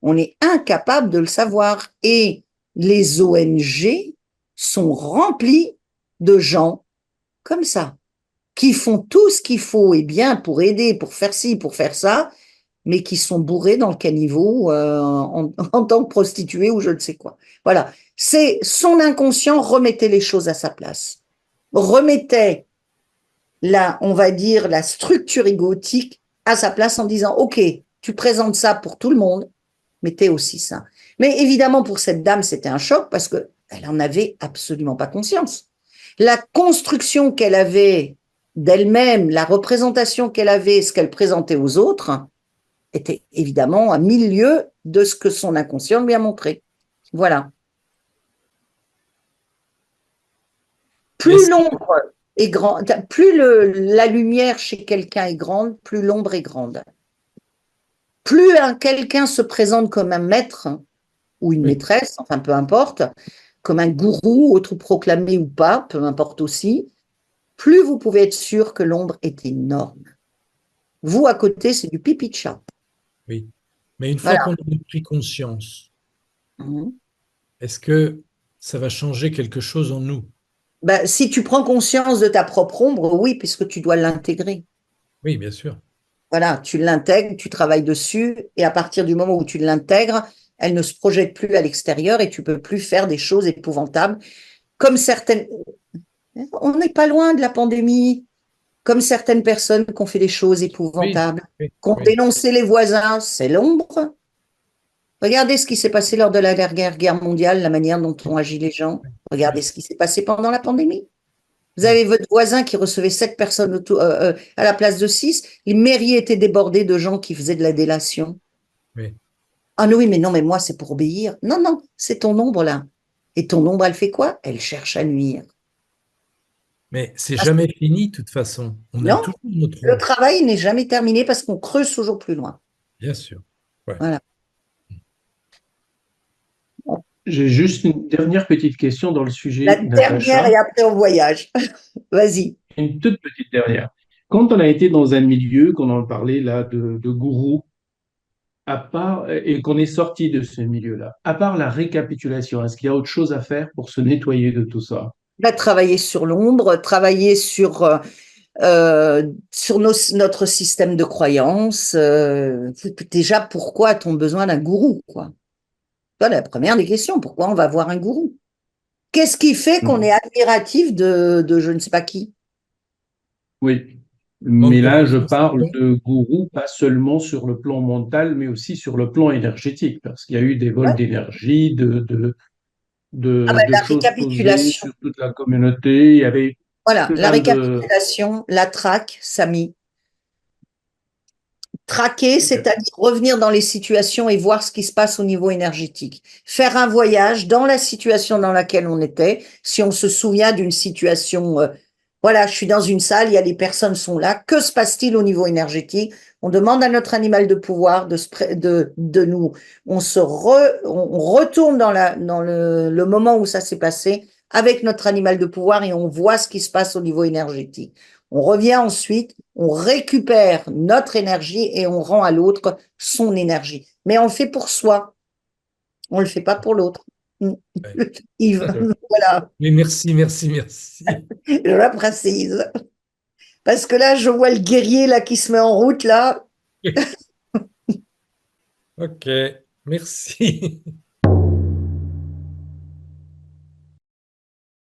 on est incapable de le savoir. Et les ONG sont remplies de gens comme ça, qui font tout ce qu'il faut et bien pour aider, pour faire ci, pour faire ça, mais qui sont bourrés dans le caniveau en tant que prostituées ou je ne sais quoi. Voilà. C'est son inconscient remettait les choses à sa place. Remettait on va dire, la structure égotique à sa place en disant, OK, tu présentes ça pour tout le monde, mais t'es aussi ça. Mais évidemment, pour cette dame, c'était un choc parce qu'elle en avait absolument pas conscience. La construction qu'elle avait d'elle-même, la représentation qu'elle avait, ce qu'elle présentait aux autres, était évidemment à mille lieues de ce que son inconscient lui a montré. Voilà. Plus l'ombre est grande, plus la lumière chez quelqu'un est grande, plus l'ombre est grande. Plus quelqu'un se présente comme un maître ou une maîtresse, enfin peu importe, comme un gourou, autoproclamé ou pas, peu importe aussi, plus vous pouvez être sûr que l'ombre est énorme. Vous, à côté, c'est du pipi de chat. Oui. Mais une fois qu'on a pris conscience, est-ce que ça va changer quelque chose en nous? Ben, si tu prends conscience de ta propre ombre, oui, puisque tu dois l'intégrer. Oui, bien sûr. Voilà, tu l'intègres, tu travailles dessus, et à partir du moment où tu l'intègres, elle ne se projette plus à l'extérieur et tu peux plus faire des choses épouvantables, comme certaines. On n'est pas loin de la pandémie, comme certaines personnes qui ont fait des choses épouvantables, qui ont dénoncé les voisins, c'est l'ombre. Regardez ce qui s'est passé lors de la guerre mondiale, la manière dont ont agi les gens. Regardez ce qui s'est passé pendant la pandémie. Vous avez votre voisin qui recevait 7 personnes à la place de 6. Les mairies étaient débordées de gens qui faisaient de la délation. Oui. Ah oui, mais non, mais moi, c'est pour obéir. Non, non, c'est ton ombre là. Et ton ombre, elle fait quoi? Elle cherche à nuire. Mais c'est jamais fini, de toute façon. On a Non, toujours notre le ombre. travail n'est jamais terminé parce qu'on creuse toujours plus loin. Bien sûr. Ouais. Voilà. J'ai juste une dernière petite question dans le sujet, La dernière Natacha. et après on voyage. Vas-y. Une toute petite dernière. Quand on a été dans un milieu, qu'on en parlait là, de gourou, à part, et qu'on est sorti de ce milieu-là, à part la récapitulation, est-ce qu'il y a autre chose à faire pour se nettoyer de tout ça? On va travailler sur l'ombre, travailler sur notre système de croyances. Déjà, pourquoi a-t-on besoin d'un gourou, quoi? Voilà la première des questions. Pourquoi on va voir un gourou? Qu'est-ce qui fait qu'on est admiratif de je ne sais pas qui? Oui. Manque Mais de là, je confiance. parle de gourou, pas seulement sur le plan mental, mais aussi sur le plan énergétique, parce qu'il y a eu des vols Ouais. d'énergie, de La choses posées récapitulation. sur toute la communauté. Il y avait Voilà, la plein de... récapitulation, la traque, Samy. Traquer, Ok. c'est-à-dire revenir dans les situations et voir ce qui se passe au niveau énergétique. Faire un voyage dans la situation dans laquelle on était. Si on se souvient d'une situation, voilà, je suis dans une salle, il y a les personnes sont là. Que se passe-t-il au niveau énergétique? On demande à notre animal de pouvoir de nous. On retourne dans le moment où ça s'est passé avec notre animal de pouvoir et on voit ce qui se passe au niveau énergétique. On revient ensuite, on récupère notre énergie et on rend à l'autre son énergie. Mais on le fait pour soi, on le fait pas pour l'autre. Ouais. Yves, voilà, Mais merci, merci, merci. je la précise. Parce que là, je vois le guerrier là qui se met en route là. Ok, merci.